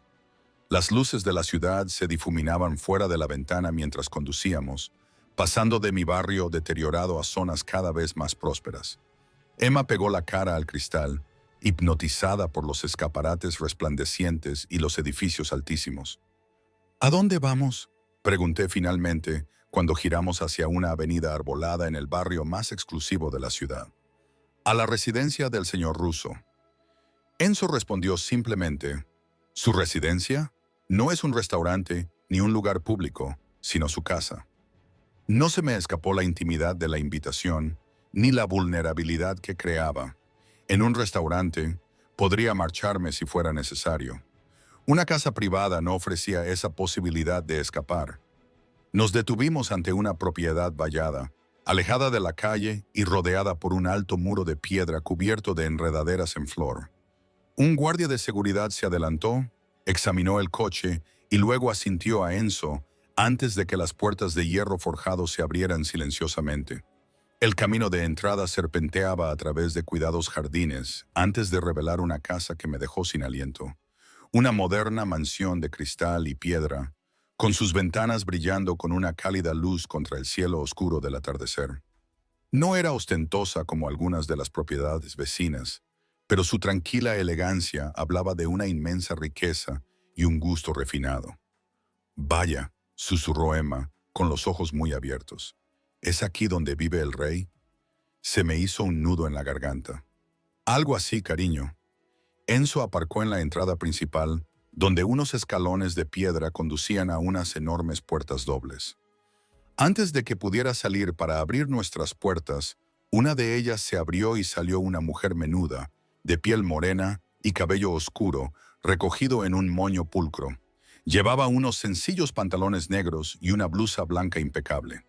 Las luces de la ciudad se difuminaban fuera de la ventana mientras conducíamos, pasando de mi barrio deteriorado a zonas cada vez más prósperas. Emma pegó la cara al cristal, hipnotizada por los escaparates resplandecientes y los edificios altísimos. «¿A dónde vamos?», pregunté finalmente cuando giramos hacia una avenida arbolada en el barrio más exclusivo de la ciudad. «A la residencia del señor Russo». Enzo respondió simplemente, «¿Su residencia? No es un restaurante ni un lugar público, sino su casa». No se me escapó la intimidad de la invitación, ni la vulnerabilidad que creaba. En un restaurante, podría marcharme si fuera necesario. Una casa privada no ofrecía esa posibilidad de escapar. Nos detuvimos ante una propiedad vallada, alejada de la calle y rodeada por un alto muro de piedra cubierto de enredaderas en flor. Un guardia de seguridad se adelantó, examinó el coche y luego asintió a Enzo antes de que las puertas de hierro forjado se abrieran silenciosamente. El camino de entrada serpenteaba a través de cuidados jardines antes de revelar una casa que me dejó sin aliento. Una moderna mansión de cristal y piedra, con sus ventanas brillando con una cálida luz contra el cielo oscuro del atardecer. No era ostentosa como algunas de las propiedades vecinas, pero su tranquila elegancia hablaba de una inmensa riqueza y un gusto refinado. «Vaya», susurró Emma, con los ojos muy abiertos. ¿Es aquí donde vive el rey? Se me hizo un nudo en la garganta. Algo así, cariño. Enzo aparcó en la entrada principal, donde unos escalones de piedra conducían a unas enormes puertas dobles. Antes de que pudiera salir para abrir nuestras puertas, una de ellas se abrió y salió una mujer menuda, de piel morena y cabello oscuro, recogido en un moño pulcro. Llevaba unos sencillos pantalones negros y una blusa blanca impecable.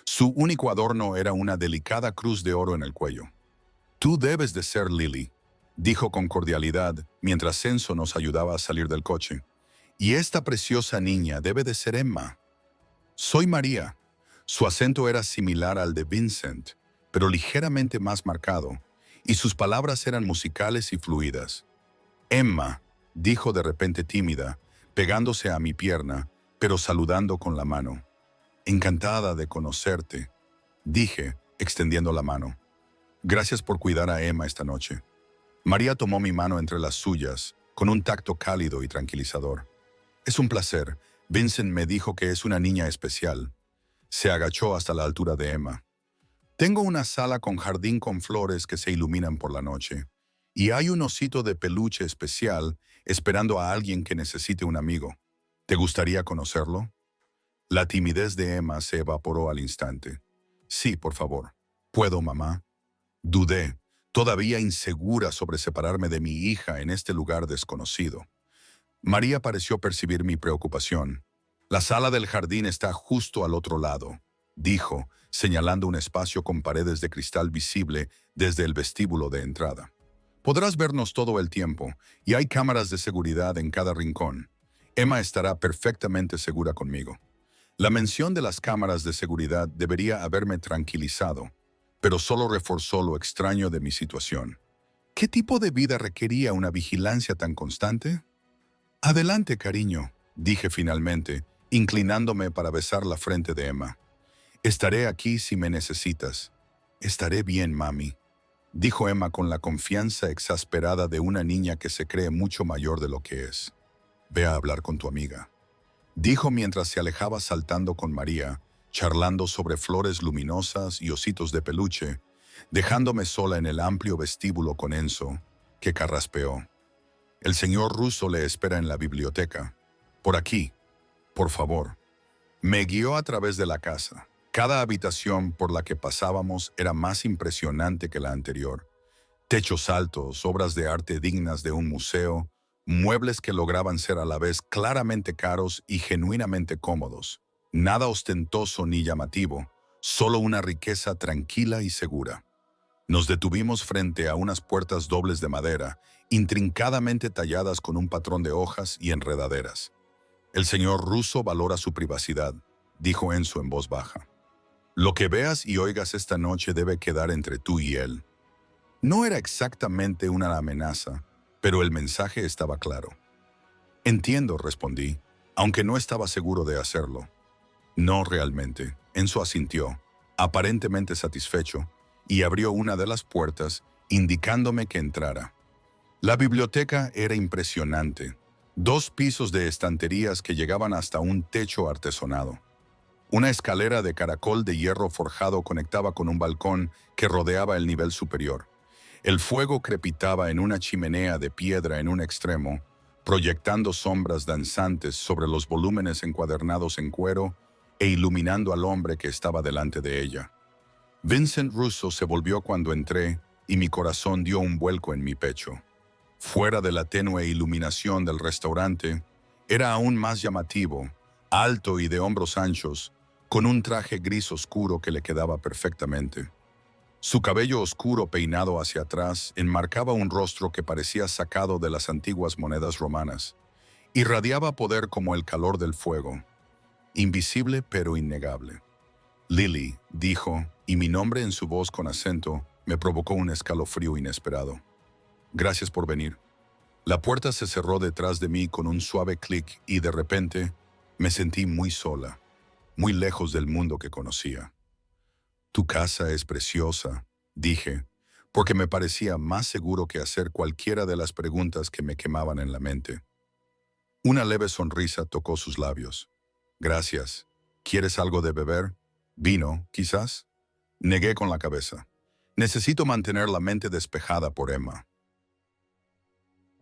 Su único adorno era una delicada cruz de oro en el cuello. «Tú debes de ser Lily», dijo con cordialidad mientras Enzo nos ayudaba a salir del coche. «Y esta preciosa niña debe de ser Emma». «Soy María». Su acento era similar al de Vincent, pero ligeramente más marcado, y sus palabras eran musicales y fluidas. «Emma», dijo de repente tímida, pegándose a mi pierna, pero saludando con la mano. «Encantada de conocerte», dije, extendiendo la mano. «Gracias por cuidar a Emma esta noche». María tomó mi mano entre las suyas, con un tacto cálido y tranquilizador. «Es un placer. Vincent me dijo que es una niña especial». Se agachó hasta la altura de Emma. «Tengo una sala con jardín con flores que se iluminan por la noche. Y hay un osito de peluche especial esperando a alguien que necesite un amigo. ¿Te gustaría conocerlo?» La timidez de Emma se evaporó al instante. «Sí, por favor». «¿Puedo, mamá?» Dudé, todavía insegura sobre separarme de mi hija en este lugar desconocido. María pareció percibir mi preocupación. «La sala del jardín está justo al otro lado», dijo, señalando un espacio con paredes de cristal visible desde el vestíbulo de entrada. «Podrás vernos todo el tiempo, y hay cámaras de seguridad en cada rincón. Emma estará perfectamente segura conmigo». La mención de las cámaras de seguridad debería haberme tranquilizado, pero solo reforzó lo extraño de mi situación. ¿Qué tipo de vida requería una vigilancia tan constante? «Adelante, cariño», dije finalmente, inclinándome para besar la frente de Emma. «Estaré aquí si me necesitas». «Estaré bien, mami», dijo Emma con la confianza exasperada de una niña que se cree mucho mayor de lo que es. «Ve a hablar con tu amiga», dijo mientras se alejaba saltando con María, charlando sobre flores luminosas y ositos de peluche, dejándome sola en el amplio vestíbulo con Enzo, que carraspeó. «El señor Russo le espera en la biblioteca. Por aquí, por favor». Me guió a través de la casa. Cada habitación por la que pasábamos era más impresionante que la anterior. Techos altos, obras de arte dignas de un museo, muebles que lograban ser a la vez claramente caros y genuinamente cómodos. Nada ostentoso ni llamativo, solo una riqueza tranquila y segura. Nos detuvimos frente a unas puertas dobles de madera, intrincadamente talladas con un patrón de hojas y enredaderas. «El señor Russo valora su privacidad», dijo Enzo en voz baja. «Lo que veas y oigas esta noche debe quedar entre tú y él». No era exactamente una amenaza, pero el mensaje estaba claro. «Entiendo», respondí, aunque no estaba seguro de hacerlo. «No realmente», Enzo asintió, aparentemente satisfecho, y abrió una de las puertas, indicándome que entrara. La biblioteca era impresionante. 2 pisos de estanterías que llegaban hasta un techo artesonado. Una escalera de caracol de hierro forjado conectaba con un balcón que rodeaba el nivel superior. El fuego crepitaba en una chimenea de piedra en un extremo, proyectando sombras danzantes sobre los volúmenes encuadernados en cuero e iluminando al hombre que estaba delante de ella. Vincent Russo se volvió cuando entré y mi corazón dio un vuelco en mi pecho. Fuera de la tenue iluminación del restaurante, era aún más llamativo, alto y de hombros anchos, con un traje gris oscuro que le quedaba perfectamente. Su cabello oscuro peinado hacia atrás enmarcaba un rostro que parecía sacado de las antiguas monedas romanas. Irradiaba poder como el calor del fuego, invisible pero innegable. «Lily», dijo, y mi nombre en su voz con acento me provocó un escalofrío inesperado. «Gracias por venir». La puerta se cerró detrás de mí con un suave clic y de repente me sentí muy sola, muy lejos del mundo que conocía. «Tu casa es preciosa», dije, porque me parecía más seguro que hacer cualquiera de las preguntas que me quemaban en la mente. Una leve sonrisa tocó sus labios. «Gracias. ¿Quieres algo de beber?», ¿Vino, quizás? Negué con la cabeza. Necesito mantener la mente despejada por Emma.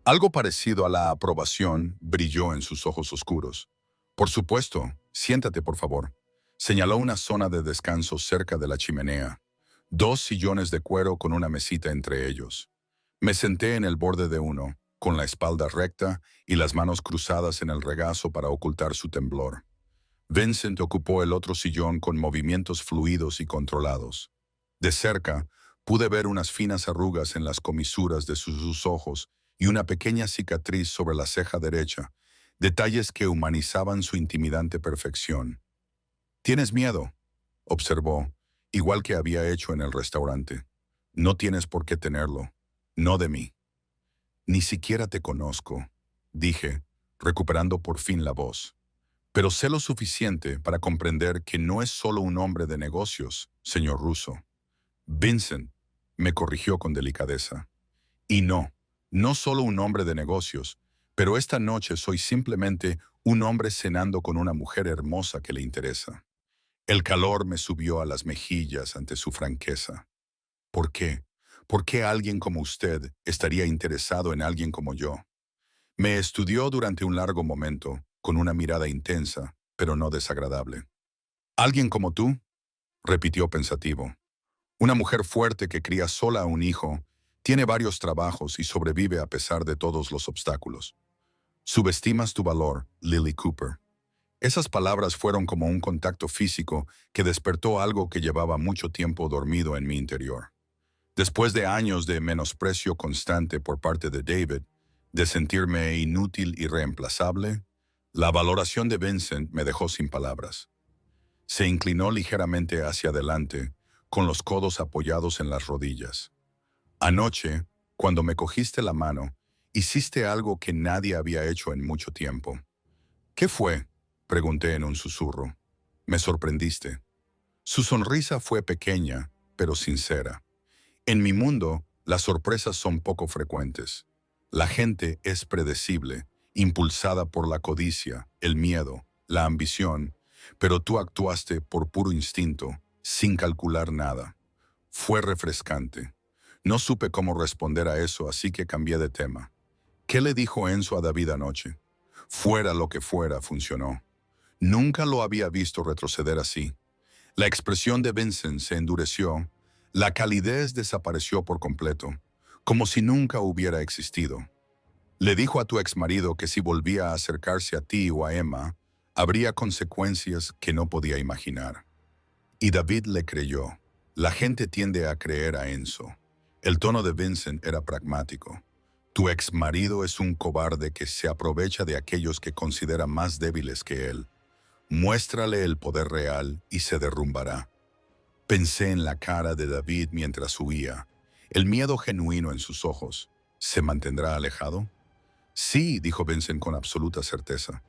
Algo parecido a la aprobación brilló en sus ojos oscuros. Por supuesto, siéntate, por favor. Señaló una zona de descanso cerca de la chimenea. 2 sillones de cuero con una mesita entre ellos. Me senté en el borde de uno, con la espalda recta y las manos cruzadas en el regazo para ocultar su temblor. Vincent ocupó el otro sillón con movimientos fluidos y controlados. De cerca, pude ver unas finas arrugas en las comisuras de sus ojos y una pequeña cicatriz sobre la ceja derecha, detalles que humanizaban su intimidante perfección. «¿Tienes miedo?», observó, igual que había hecho en el restaurante. «No tienes por qué tenerlo. No de mí». «Ni siquiera te conozco», dije, recuperando por fin la voz. «Pero sé lo suficiente para comprender que no es solo un hombre de negocios, señor Russo». Vincent me corrigió con delicadeza. «Y no solo un hombre de negocios, pero esta noche soy simplemente un hombre cenando con una mujer hermosa que le interesa». El calor me subió a las mejillas ante su franqueza. ¿Por qué? ¿Por qué alguien como usted estaría interesado en alguien como yo? Me estudió durante un largo momento, con una mirada intensa, pero no desagradable. «¿Alguien como tú?», repitió pensativo. «Una mujer fuerte que cría sola a un hijo, tiene varios trabajos y sobrevive a pesar de todos los obstáculos. Subestimas tu valor, Lily Cooper». Esas palabras fueron como un contacto físico que despertó algo que llevaba mucho tiempo dormido en mi interior. Después de años de menosprecio constante por parte de David, de sentirme inútil y reemplazable, la valoración de Vincent me dejó sin palabras. Se inclinó ligeramente hacia adelante, con los codos apoyados en las rodillas. «Anoche, cuando me cogiste la mano, hiciste algo que nadie había hecho en mucho tiempo». «¿Qué fue?», pregunté en un susurro. «Me sorprendiste». Su sonrisa fue pequeña, pero sincera. «En mi mundo, las sorpresas son poco frecuentes. La gente es predecible, impulsada por la codicia, el miedo, la ambición, pero tú actuaste por puro instinto, sin calcular nada. Fue refrescante. No supe cómo responder a eso, así que cambié de tema. ¿Qué le dijo Enzo a David anoche? Fuera lo que fuera, funcionó. Nunca lo había visto retroceder así. La expresión de Vincent se endureció, la calidez desapareció por completo, como si nunca hubiera existido. «Le dijo a tu exmarido que si volvía a acercarse a ti o a Emma, habría consecuencias que no podía imaginar». Y David le creyó. La gente tiende a creer a Enzo. El tono de Vincent era pragmático. «Tu exmarido es un cobarde que se aprovecha de aquellos que considera más débiles que él. Muéstrale el poder real y se derrumbará». Pensé en la cara de David mientras huía, el miedo genuino en sus ojos. ¿Se mantendrá alejado? «Sí», dijo Vincent con absoluta certeza.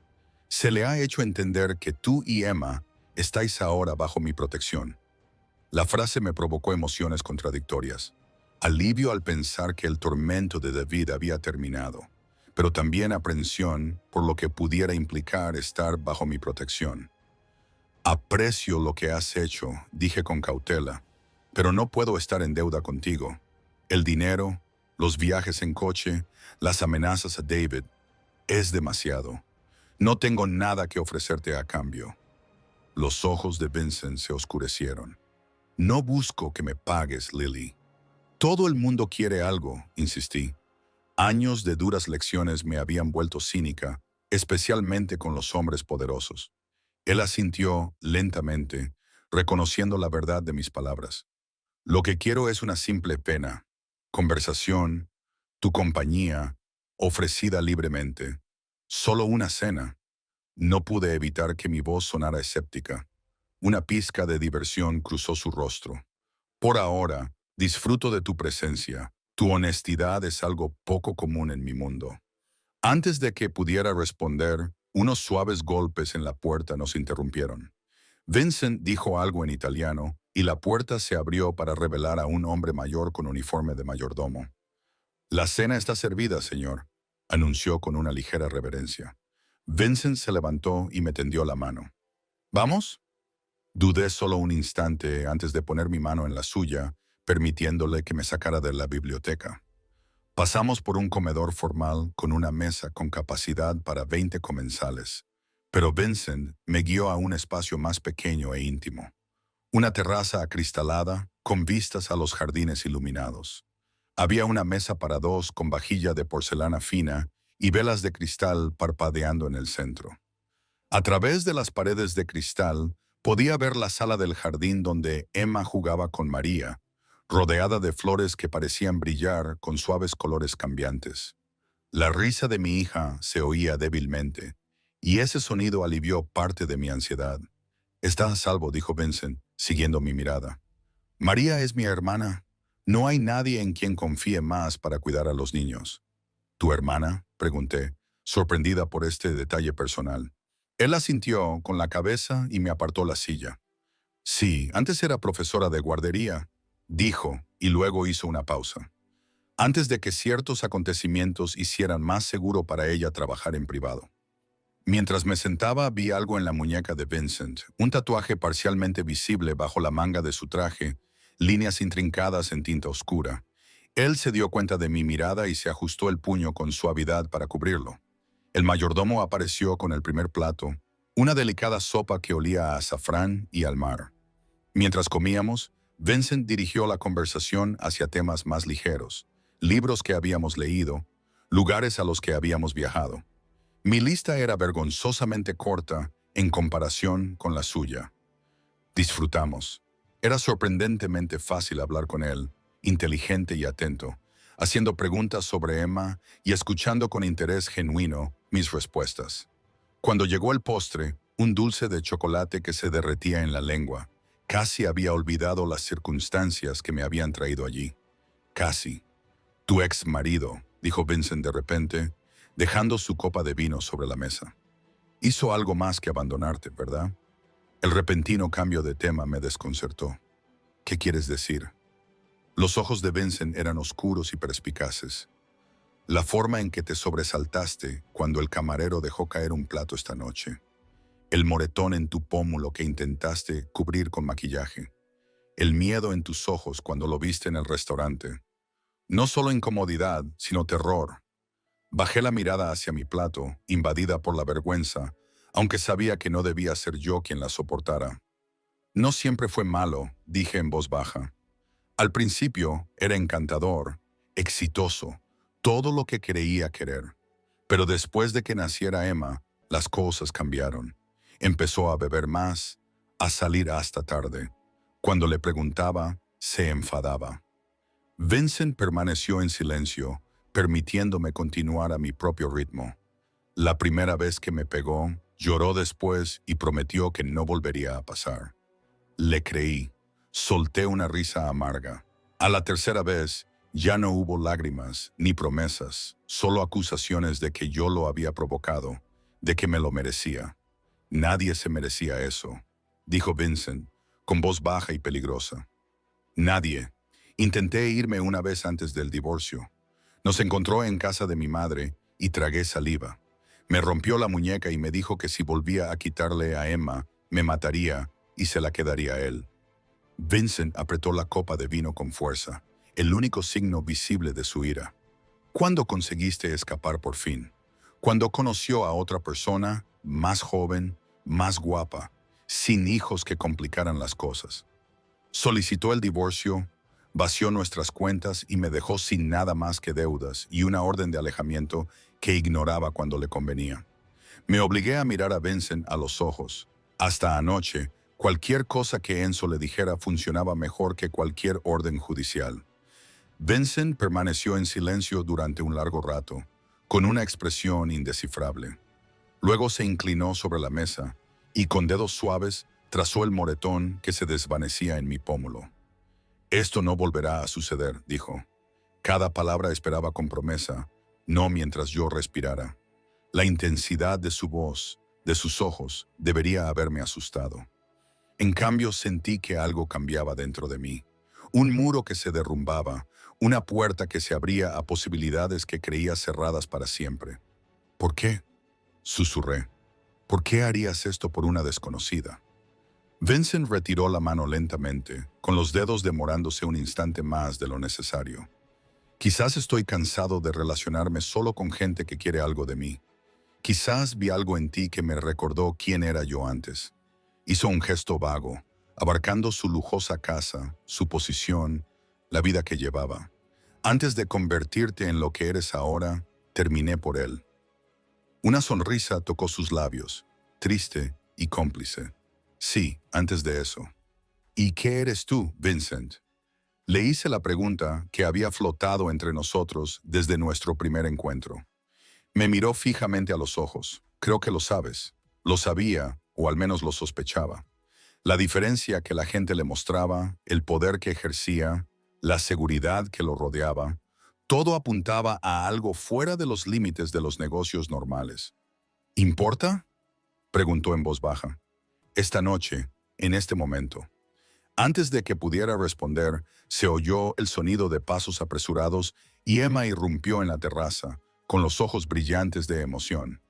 «Se le ha hecho entender que tú y Emma estáis ahora bajo mi protección». La frase me provocó emociones contradictorias. Alivio al pensar que el tormento de David había terminado, pero también aprensión por lo que pudiera implicar estar bajo mi protección. «Aprecio lo que has hecho», dije con cautela, «pero no puedo estar en deuda contigo. El dinero, los viajes en coche, las amenazas a David, es demasiado. No tengo nada que ofrecerte a cambio». Los ojos de Vincent se oscurecieron. «No busco que me pagues, Lily». «Todo el mundo quiere algo», insistí. Años de duras lecciones me habían vuelto cínica, especialmente con los hombres poderosos. Él asintió lentamente, reconociendo la verdad de mis palabras. «Lo que quiero es una simple pena, conversación, tu compañía, ofrecida libremente. Solo una cena». No pude evitar que mi voz sonara escéptica. Una pizca de diversión cruzó su rostro. «Por ahora, disfruto de tu presencia. Tu honestidad es algo poco común en mi mundo». Antes de que pudiera responder, unos suaves golpes en la puerta nos interrumpieron. Vincent dijo algo en italiano y la puerta se abrió para revelar a un hombre mayor con uniforme de mayordomo. «La cena está servida, señor», anunció con una ligera reverencia. Vincent se levantó y me tendió la mano. «¿Vamos?». Dudé solo un instante antes de poner mi mano en la suya, permitiéndole que me sacara de la biblioteca. Pasamos por un comedor formal con una mesa con capacidad para 20 comensales, pero Vincent me guió a un espacio más pequeño e íntimo. Una terraza acristalada con vistas a los jardines iluminados. Había una mesa para dos con vajilla de porcelana fina y velas de cristal parpadeando en el centro. A través de las paredes de cristal podía ver la sala del jardín donde Emma jugaba con María, rodeada de flores que parecían brillar con suaves colores cambiantes. La risa de mi hija se oía débilmente, y ese sonido alivió parte de mi ansiedad. «Está a salvo», dijo Vincent, siguiendo mi mirada. «María es mi hermana. No hay nadie en quien confíe más para cuidar a los niños». «¿Tu hermana?», pregunté, sorprendida por este detalle personal. Él asintió con la cabeza y me apartó la silla. «Sí, antes era profesora de guardería», dijo, y luego hizo una pausa. «Antes de que ciertos acontecimientos hicieran más seguro para ella trabajar en privado». Mientras me sentaba vi algo en la muñeca de Vincent, un tatuaje parcialmente visible bajo la manga de su traje, líneas intrincadas en tinta oscura. Él se dio cuenta de mi mirada y se ajustó el puño con suavidad para cubrirlo. El mayordomo apareció con el primer plato, una delicada sopa que olía a azafrán y al mar. Mientras comíamos, Vincent dirigió la conversación hacia temas más ligeros, libros que habíamos leído, lugares a los que habíamos viajado. Mi lista era vergonzosamente corta en comparación con la suya. Disfrutamos. Era sorprendentemente fácil hablar con él, inteligente y atento, haciendo preguntas sobre Emma y escuchando con interés genuino mis respuestas. Cuando llegó el postre, un dulce de chocolate que se derretía en la lengua, casi había olvidado las circunstancias que me habían traído allí. Casi. «Tu ex marido», dijo Vincent de repente, dejando su copa de vino sobre la mesa. «Hizo algo más que abandonarte, ¿verdad?» El repentino cambio de tema me desconcertó. «¿Qué quieres decir?» Los ojos de Vincent eran oscuros y perspicaces. «La forma en que te sobresaltaste cuando el camarero dejó caer un plato esta noche. El moretón en tu pómulo que intentaste cubrir con maquillaje. El miedo en tus ojos cuando lo viste en el restaurante. No solo incomodidad, sino terror». Bajé la mirada hacia mi plato, invadida por la vergüenza, aunque sabía que no debía ser yo quien la soportara. «No siempre fue malo», dije en voz baja. «Al principio era encantador, exitoso, todo lo que creía querer. Pero después de que naciera Emma, las cosas cambiaron. Empezó a beber más, a salir hasta tarde. Cuando le preguntaba, se enfadaba». Vincent permaneció en silencio, permitiéndome continuar a mi propio ritmo. La primera vez que me pegó, lloró después y prometió que no volvería a pasar. Le creí. Solté una risa amarga. A la tercera vez, ya no hubo lágrimas ni promesas, solo acusaciones de que yo lo había provocado, de que me lo merecía. «Nadie se merecía eso», dijo Vincent, con voz baja y peligrosa. «Nadie. Intenté irme una vez antes del divorcio. Nos encontró en casa de mi madre y tragué saliva. Me rompió la muñeca y me dijo que si volvía a quitarle a Emma, me mataría y se la quedaría él». Vincent apretó la copa de vino con fuerza, el único signo visible de su ira. «¿Cuándo conseguiste escapar por fin? Cuando conoció a otra persona, más joven, más guapa, sin hijos que complicaran las cosas. Solicitó el divorcio, vació nuestras cuentas y me dejó sin nada más que deudas y una orden de alejamiento que ignoraba cuando le convenía. Me obligué a mirar a Vincent a los ojos. Hasta anoche, cualquier cosa que Enzo le dijera funcionaba mejor que cualquier orden judicial». Vincent permaneció en silencio durante un largo rato, con una expresión indescifrable. Luego se inclinó sobre la mesa y con dedos suaves trazó el moretón que se desvanecía en mi pómulo. «Esto no volverá a suceder», dijo. Cada palabra esperaba con promesa, no mientras yo respirara. La intensidad de su voz, de sus ojos, debería haberme asustado. En cambio sentí que algo cambiaba dentro de mí. Un muro que se derrumbaba, una puerta que se abría a posibilidades que creía cerradas para siempre. «¿Por qué?», susurré. «¿Por qué harías esto por una desconocida?». Vincent retiró la mano lentamente, con los dedos demorándose un instante más de lo necesario. Quizás estoy cansado de relacionarme solo con gente que quiere algo de mí. Quizás vi algo en ti que me recordó quién era yo antes. Hizo un gesto vago, abarcando su lujosa casa, su posición, la vida que llevaba. Antes de convertirte en lo que eres ahora, terminé por él. Una sonrisa tocó sus labios, triste y cómplice. Sí, antes de eso. ¿Y qué eres tú, Vincent? Le hice la pregunta que había flotado entre nosotros desde nuestro primer encuentro. Me miró fijamente a los ojos. Creo que lo sabes. Lo sabía, o al menos lo sospechaba. La diferencia que la gente le mostraba, el poder que ejercía, la seguridad que lo rodeaba, todo apuntaba a algo fuera de los límites de los negocios normales. ¿Importa?, preguntó en voz baja. Esta noche, en este momento. Antes de que pudiera responder, se oyó el sonido de pasos apresurados y Emma irrumpió en la terraza, con los ojos brillantes de emoción.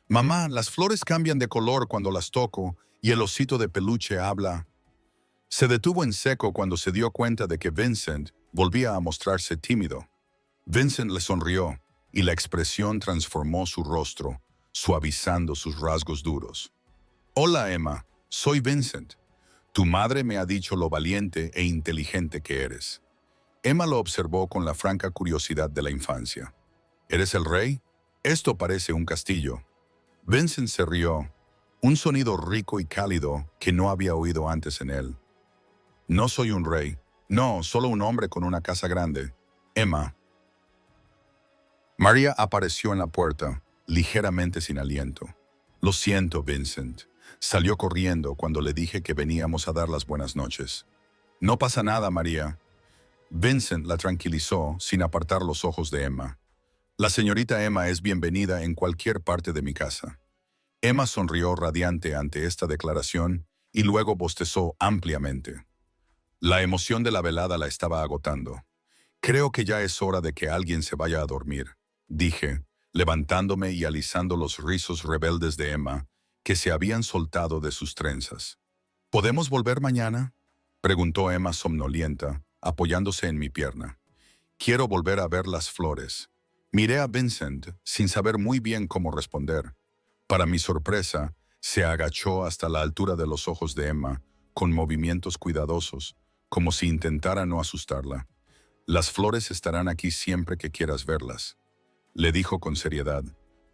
«Mamá, las flores cambian de color cuando las toco y el osito de peluche habla». Se detuvo en seco cuando se dio cuenta de que Vincent volvía a mostrarse tímido. Vincent le sonrió y la expresión transformó su rostro, suavizando sus rasgos duros. «Hola, Emma. Soy Vincent. Tu madre me ha dicho lo valiente e inteligente que eres». Emma lo observó con la franca curiosidad de la infancia. «¿Eres el rey? Esto parece un castillo». Vincent se rió, un sonido rico y cálido que no había oído antes en él. «No soy un rey. No, solo un hombre con una casa grande. Emma». María apareció en la puerta, ligeramente sin aliento. «Lo siento, Vincent». Salió corriendo cuando le dije que veníamos a dar las buenas noches. «No pasa nada, María». Vincent la tranquilizó sin apartar los ojos de Emma. «La señorita Emma es bienvenida en cualquier parte de mi casa». Emma sonrió radiante ante esta declaración y luego bostezó ampliamente. La emoción de la velada la estaba agotando. «Creo que ya es hora de que alguien se vaya a dormir», dije, levantándome y alisando los rizos rebeldes de Emma, que se habían soltado de sus trenzas. «¿Podemos volver mañana?», preguntó Emma somnolienta, apoyándose en mi pierna. «Quiero volver a ver las flores». Miré a Vincent sin saber muy bien cómo responder. Para mi sorpresa, se agachó hasta la altura de los ojos de Emma, con movimientos cuidadosos, como si intentara no asustarla. «Las flores estarán aquí siempre que quieras verlas», le dijo con seriedad.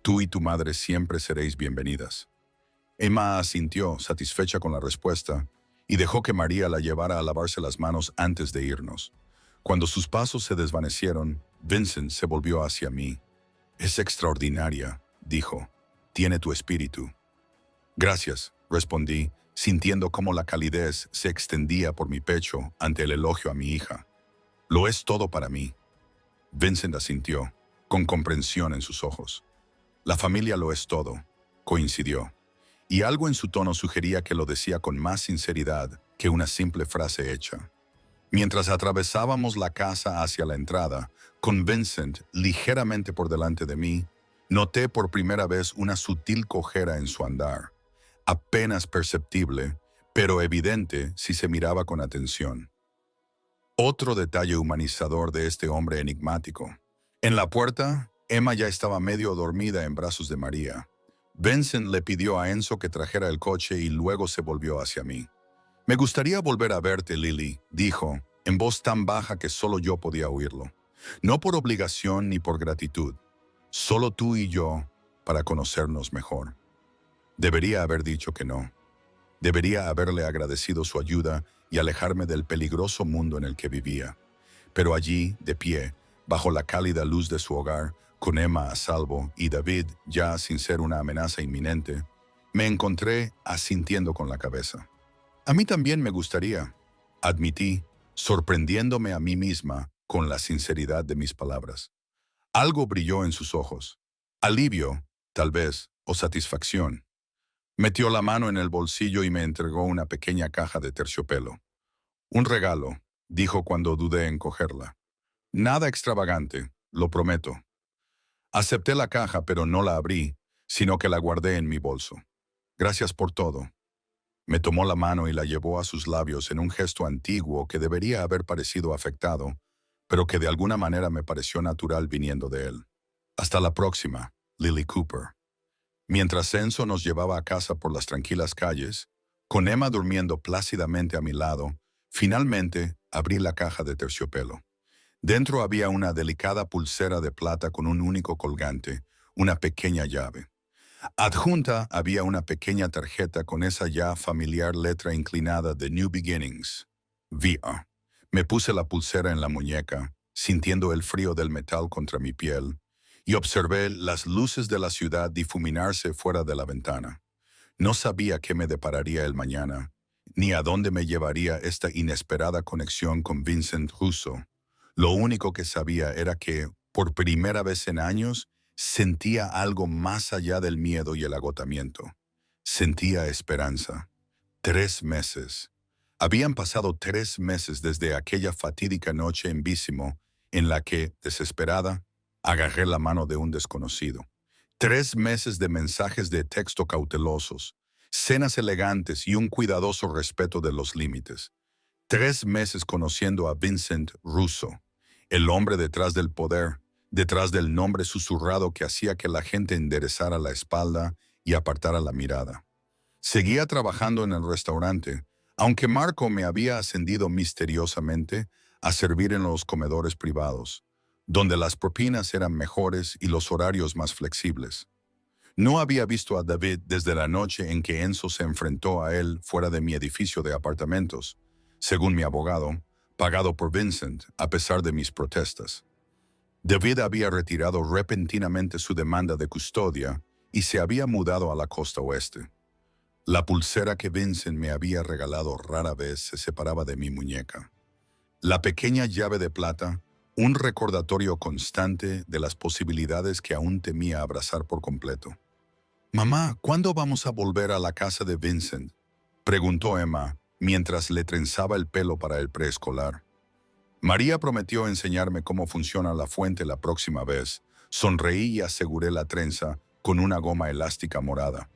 «Tú y tu madre siempre seréis bienvenidas». Emma asintió, satisfecha con la respuesta, y dejó que María la llevara a lavarse las manos antes de irnos. Cuando sus pasos se desvanecieron, Vincent se volvió hacia mí. «Es extraordinaria», dijo. «Tiene tu espíritu». «Gracias», respondí, sintiendo cómo la calidez se extendía por mi pecho ante el elogio a mi hija. «Lo es todo para mí». Vincent asintió, con comprensión en sus ojos. «La familia lo es todo», coincidió. Y algo en su tono sugería que lo decía con más sinceridad que una simple frase hecha. Mientras atravesábamos la casa hacia la entrada, con Vincent ligeramente por delante de mí, noté por primera vez una sutil cojera en su andar, apenas perceptible, pero evidente si se miraba con atención. Otro detalle humanizador de este hombre enigmático. En la puerta, Emma ya estaba medio dormida en brazos de María. Vincent le pidió a Enzo que trajera el coche y luego se volvió hacia mí. «Me gustaría volver a verte, Lily», dijo, en voz tan baja que solo yo podía oírlo. «No por obligación ni por gratitud. Solo tú y yo para conocernos mejor». Debería haber dicho que no. Debería haberle agradecido su ayuda y alejarme del peligroso mundo en el que vivía. Pero allí, de pie, bajo la cálida luz de su hogar, con Emma a salvo y David ya sin ser una amenaza inminente, me encontré asintiendo con la cabeza. «A mí también me gustaría», admití, sorprendiéndome a mí misma con la sinceridad de mis palabras. Algo brilló en sus ojos. Alivio, tal vez, o satisfacción. Metió la mano en el bolsillo y me entregó una pequeña caja de terciopelo. «Un regalo», dijo cuando dudé en cogerla. «Nada extravagante, lo prometo». Acepté la caja, pero no la abrí, sino que la guardé en mi bolso. «Gracias por todo». Me tomó la mano y la llevó a sus labios en un gesto antiguo que debería haber parecido afectado, pero que de alguna manera me pareció natural viniendo de él. Hasta la próxima, Lily Cooper. Mientras Enzo nos llevaba a casa por las tranquilas calles, con Emma durmiendo plácidamente a mi lado, finalmente abrí la caja de terciopelo. Dentro había una delicada pulsera de plata con un único colgante, una pequeña llave. Adjunta había una pequeña tarjeta con esa ya familiar letra inclinada de New Beginnings. VR. Me puse la pulsera en la muñeca, sintiendo el frío del metal contra mi piel, y observé las luces de la ciudad difuminarse fuera de la ventana. No sabía qué me depararía el mañana, ni a dónde me llevaría esta inesperada conexión con Vincent Russo. Lo único que sabía era que, por primera vez en años, sentía algo más allá del miedo y el agotamiento. Sentía esperanza. 3 meses. Habían pasado 3 meses desde aquella fatídica noche en Bísimo, en la que, desesperada, agarré la mano de un desconocido. 3 meses de mensajes de texto cautelosos, cenas elegantes y un cuidadoso respeto de los límites. 3 meses conociendo a Vincent Russo, el hombre detrás del poder, detrás del nombre susurrado que hacía que la gente enderezara la espalda y apartara la mirada. Seguía trabajando en el restaurante, aunque Marco me había ascendido misteriosamente a servir en los comedores privados, donde las propinas eran mejores y los horarios más flexibles. No había visto a David desde la noche en que Enzo se enfrentó a él fuera de mi edificio de apartamentos, según mi abogado, pagado por Vincent a pesar de mis protestas. David había retirado repentinamente su demanda de custodia y se había mudado a la costa oeste. La pulsera que Vincent me había regalado rara vez se separaba de mi muñeca. La pequeña llave de plata, un recordatorio constante de las posibilidades que aún temía abrazar por completo. «Mamá, ¿cuándo vamos a volver a la casa de Vincent?», preguntó Emma, mientras le trenzaba el pelo para el preescolar. María prometió enseñarme cómo funciona la fuente la próxima vez. Sonreí y aseguré la trenza con una goma elástica morada.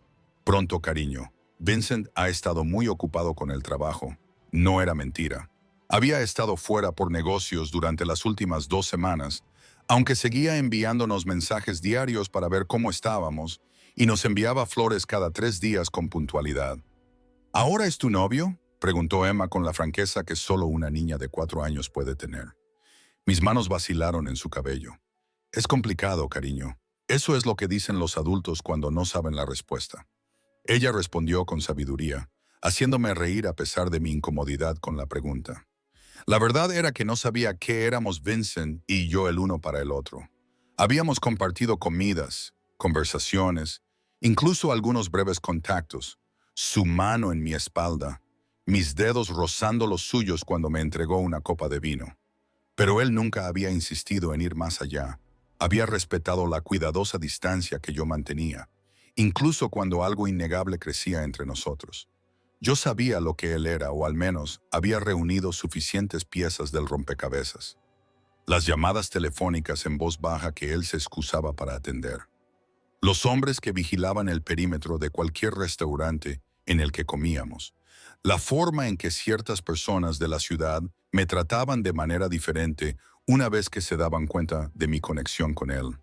Pronto, cariño. Vincent ha estado muy ocupado con el trabajo. No era mentira. Había estado fuera por negocios durante las últimas 2 semanas, aunque seguía enviándonos mensajes diarios para ver cómo estábamos y nos enviaba flores cada 3 días con puntualidad. ¿Ahora es tu novio?, preguntó Emma con la franqueza que solo una niña de 4 años puede tener. Mis manos vacilaron en su cabello. Es complicado, cariño. Eso es lo que dicen los adultos cuando no saben la respuesta. Ella respondió con sabiduría, haciéndome reír a pesar de mi incomodidad con la pregunta. La verdad era que no sabía qué éramos Vincent y yo el uno para el otro. Habíamos compartido comidas, conversaciones, incluso algunos breves contactos. Su mano en mi espalda, mis dedos rozando los suyos cuando me entregó una copa de vino. Pero él nunca había insistido en ir más allá. Había respetado la cuidadosa distancia que yo mantenía, incluso cuando algo innegable crecía entre nosotros. Yo sabía lo que él era, o al menos había reunido suficientes piezas del rompecabezas. Las llamadas telefónicas en voz baja que él se excusaba para atender. Los hombres que vigilaban el perímetro de cualquier restaurante en el que comíamos. La forma en que ciertas personas de la ciudad me trataban de manera diferente una vez que se daban cuenta de mi conexión con él.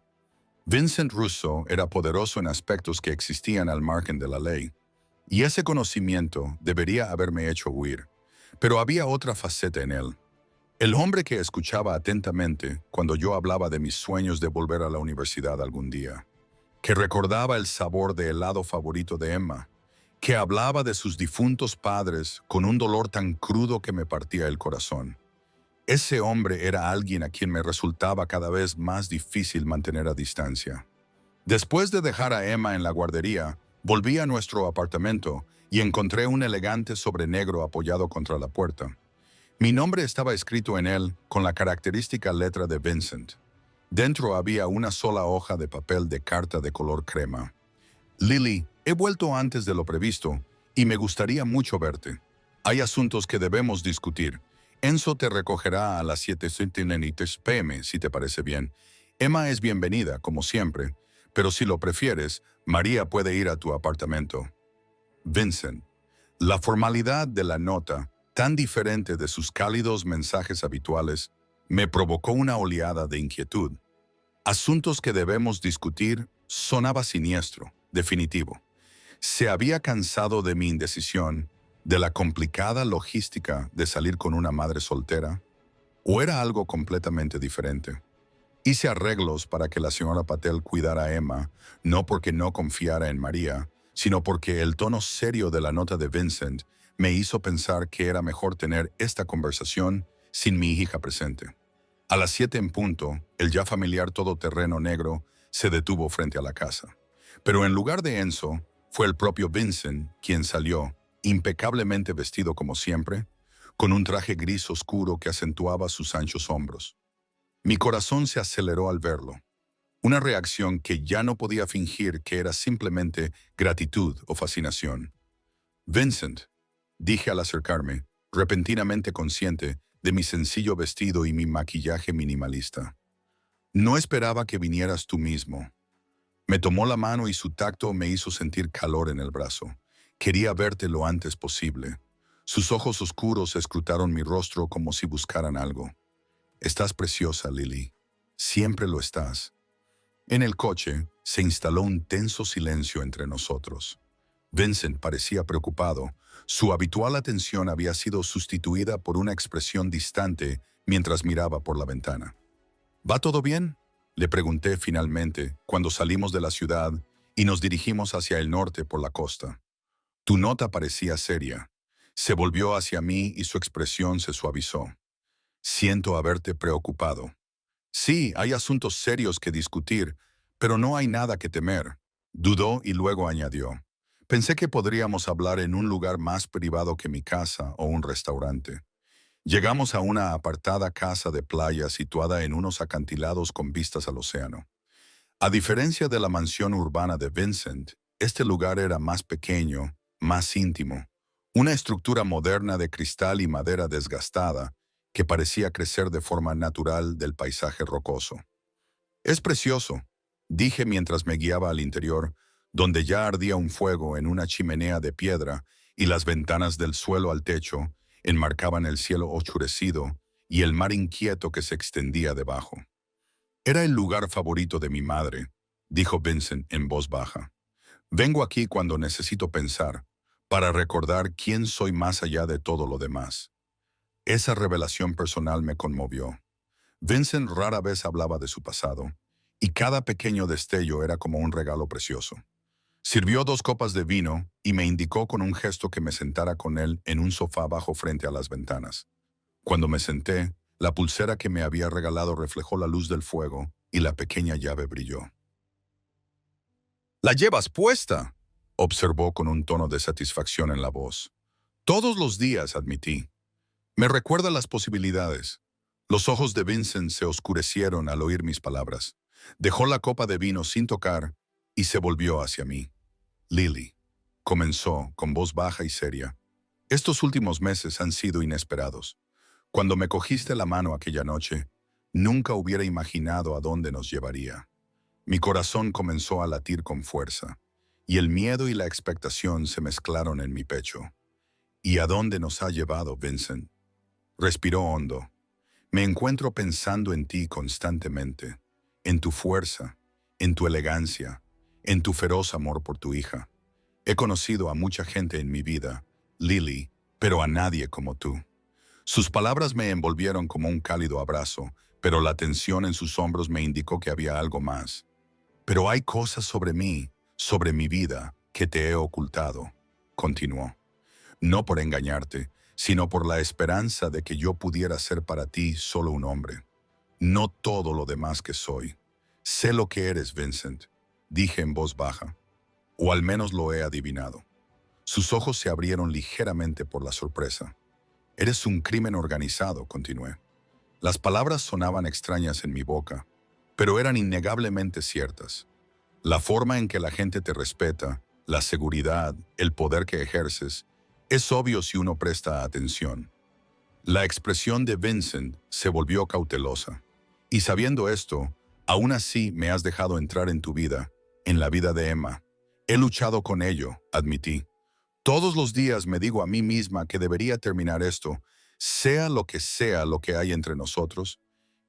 Vincent Russo era poderoso en aspectos que existían al margen de la ley, y ese conocimiento debería haberme hecho huir. Pero había otra faceta en él. El hombre que escuchaba atentamente cuando yo hablaba de mis sueños de volver a la universidad algún día, que recordaba el sabor de helado favorito de Emma, que hablaba de sus difuntos padres con un dolor tan crudo que me partía el corazón. Ese hombre era alguien a quien me resultaba cada vez más difícil mantener a distancia. Después de dejar a Emma en la guardería, volví a nuestro apartamento y encontré un elegante sobre negro apoyado contra la puerta. Mi nombre estaba escrito en él con la característica letra de Vincent. Dentro había una sola hoja de papel de carta de color crema. Lily, he vuelto antes de lo previsto y me gustaría mucho verte. Hay asuntos que debemos discutir. Enzo te recogerá a las 7:30 p.m. si te parece bien. Emma es bienvenida, como siempre, pero si lo prefieres, María puede ir a tu apartamento. Vincent. La formalidad de la nota, tan diferente de sus cálidos mensajes habituales, me provocó una oleada de inquietud. Asuntos que debemos discutir sonaba siniestro, definitivo. Se había cansado de mi indecisión, de la complicada logística de salir con una madre soltera, o era algo completamente diferente. Hice arreglos para que la señora Patel cuidara a Emma, no porque no confiara en María, sino porque el tono serio de la nota de Vincent me hizo pensar que era mejor tener esta conversación sin mi hija presente. A las 7 en punto, el ya familiar todoterreno negro se detuvo frente a la casa. Pero en lugar de Enzo, fue el propio Vincent quien salió, impecablemente vestido como siempre, con un traje gris oscuro que acentuaba sus anchos hombros. Mi corazón se aceleró al verlo, una reacción que ya no podía fingir que era simplemente gratitud o fascinación. Vincent, dije al acercarme, repentinamente consciente de mi sencillo vestido y mi maquillaje minimalista. No esperaba que vinieras tú mismo. Me tomó la mano y su tacto me hizo sentir calor en el brazo. Quería verte lo antes posible. Sus ojos oscuros escrutaron mi rostro como si buscaran algo. Estás preciosa, Lily. Siempre lo estás. En el coche se instaló un tenso silencio entre nosotros. Vincent parecía preocupado. Su habitual atención había sido sustituida por una expresión distante mientras miraba por la ventana. ¿Va todo bien?, le pregunté finalmente cuando salimos de la ciudad y nos dirigimos hacia el norte por la costa. Tu nota parecía seria. Se volvió hacia mí y su expresión se suavizó. Siento haberte preocupado. Sí, hay asuntos serios que discutir, pero no hay nada que temer. Dudó y luego añadió. Pensé que podríamos hablar en un lugar más privado que mi casa o un restaurante. Llegamos a una apartada casa de playa situada en unos acantilados con vistas al océano. A diferencia de la mansión urbana de Vincent, este lugar era más pequeño, más íntimo. Una estructura moderna de cristal y madera desgastada que parecía crecer de forma natural del paisaje rocoso. Es precioso, dije mientras me guiaba al interior, donde ya ardía un fuego en una chimenea de piedra y las ventanas del suelo al techo enmarcaban el cielo oscurecido y el mar inquieto que se extendía debajo. Era el lugar favorito de mi madre, dijo Vincent en voz baja. Vengo aquí cuando necesito pensar, para recordar quién soy más allá de todo lo demás. Esa revelación personal me conmovió. Vincent rara vez hablaba de su pasado, y cada pequeño destello era como un regalo precioso. Sirvió 2 copas de vino y me indicó con un gesto que me sentara con él en un sofá bajo frente a las ventanas. Cuando me senté, la pulsera que me había regalado reflejó la luz del fuego y la pequeña llave brilló. «¿La llevas puesta?», observó con un tono de satisfacción en la voz. «Todos los días», admití. «Me recuerda las posibilidades». Los ojos de Vincent se oscurecieron al oír mis palabras. Dejó la copa de vino sin tocar y se volvió hacia mí. «Lily», comenzó con voz baja y seria, «estos últimos meses han sido inesperados. Cuando me cogiste la mano aquella noche, nunca hubiera imaginado a dónde nos llevaría. Mi corazón comenzó a latir con fuerza, y el miedo y la expectación se mezclaron en mi pecho. ¿Y a dónde nos ha llevado, Vincent?». Respiró hondo. «Me encuentro pensando en ti constantemente, en tu fuerza, en tu elegancia, en tu feroz amor por tu hija. He conocido a mucha gente en mi vida, Lily, pero a nadie como tú». Sus palabras me envolvieron como un cálido abrazo, pero la tensión en sus hombros me indicó que había algo más. «Pero hay cosas sobre mí, sobre mi vida, que te he ocultado», continuó. «No por engañarte, sino por la esperanza de que yo pudiera ser para ti solo un hombre. No todo lo demás que soy. Sé lo que eres, Vincent», dije en voz baja. «O al menos lo he adivinado». Sus ojos se abrieron ligeramente por la sorpresa. «Eres un crimen organizado», continué. Las palabras sonaban extrañas en mi boca, pero eran innegablemente ciertas. La forma en que la gente te respeta, la seguridad, el poder que ejerces, es obvio si uno presta atención. La expresión de Vincent se volvió cautelosa. «Y sabiendo esto, aún así me has dejado entrar en tu vida, en la vida de Emma. He luchado con ello», admití. Todos los días me digo a mí misma que debería terminar esto, sea lo que hay entre nosotros,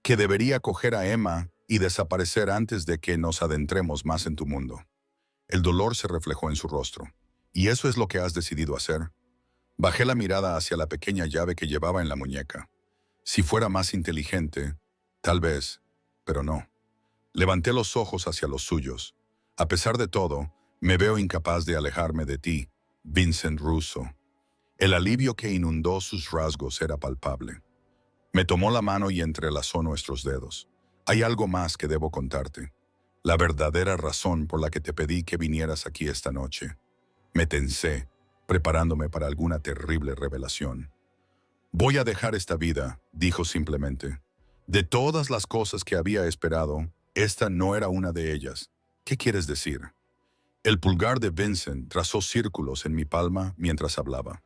que debería coger a Emma y desaparecer antes de que nos adentremos más en tu mundo. El dolor se reflejó en su rostro. ¿Y eso es lo que has decidido hacer? Bajé la mirada hacia la pequeña llave que llevaba en la muñeca. Si fuera más inteligente, tal vez, pero no. Levanté los ojos hacia los suyos. A pesar de todo, me veo incapaz de alejarme de ti, Vincent Russo. El alivio que inundó sus rasgos era palpable. Me tomó la mano y entrelazó nuestros dedos. Hay algo más que debo contarte. La verdadera razón por la que te pedí que vinieras aquí esta noche. Me tensé, preparándome para alguna terrible revelación. Voy a dejar esta vida, dijo simplemente. De todas las cosas que había esperado, esta no era una de ellas. ¿Qué quieres decir? El pulgar de Vincent trazó círculos en mi palma mientras hablaba.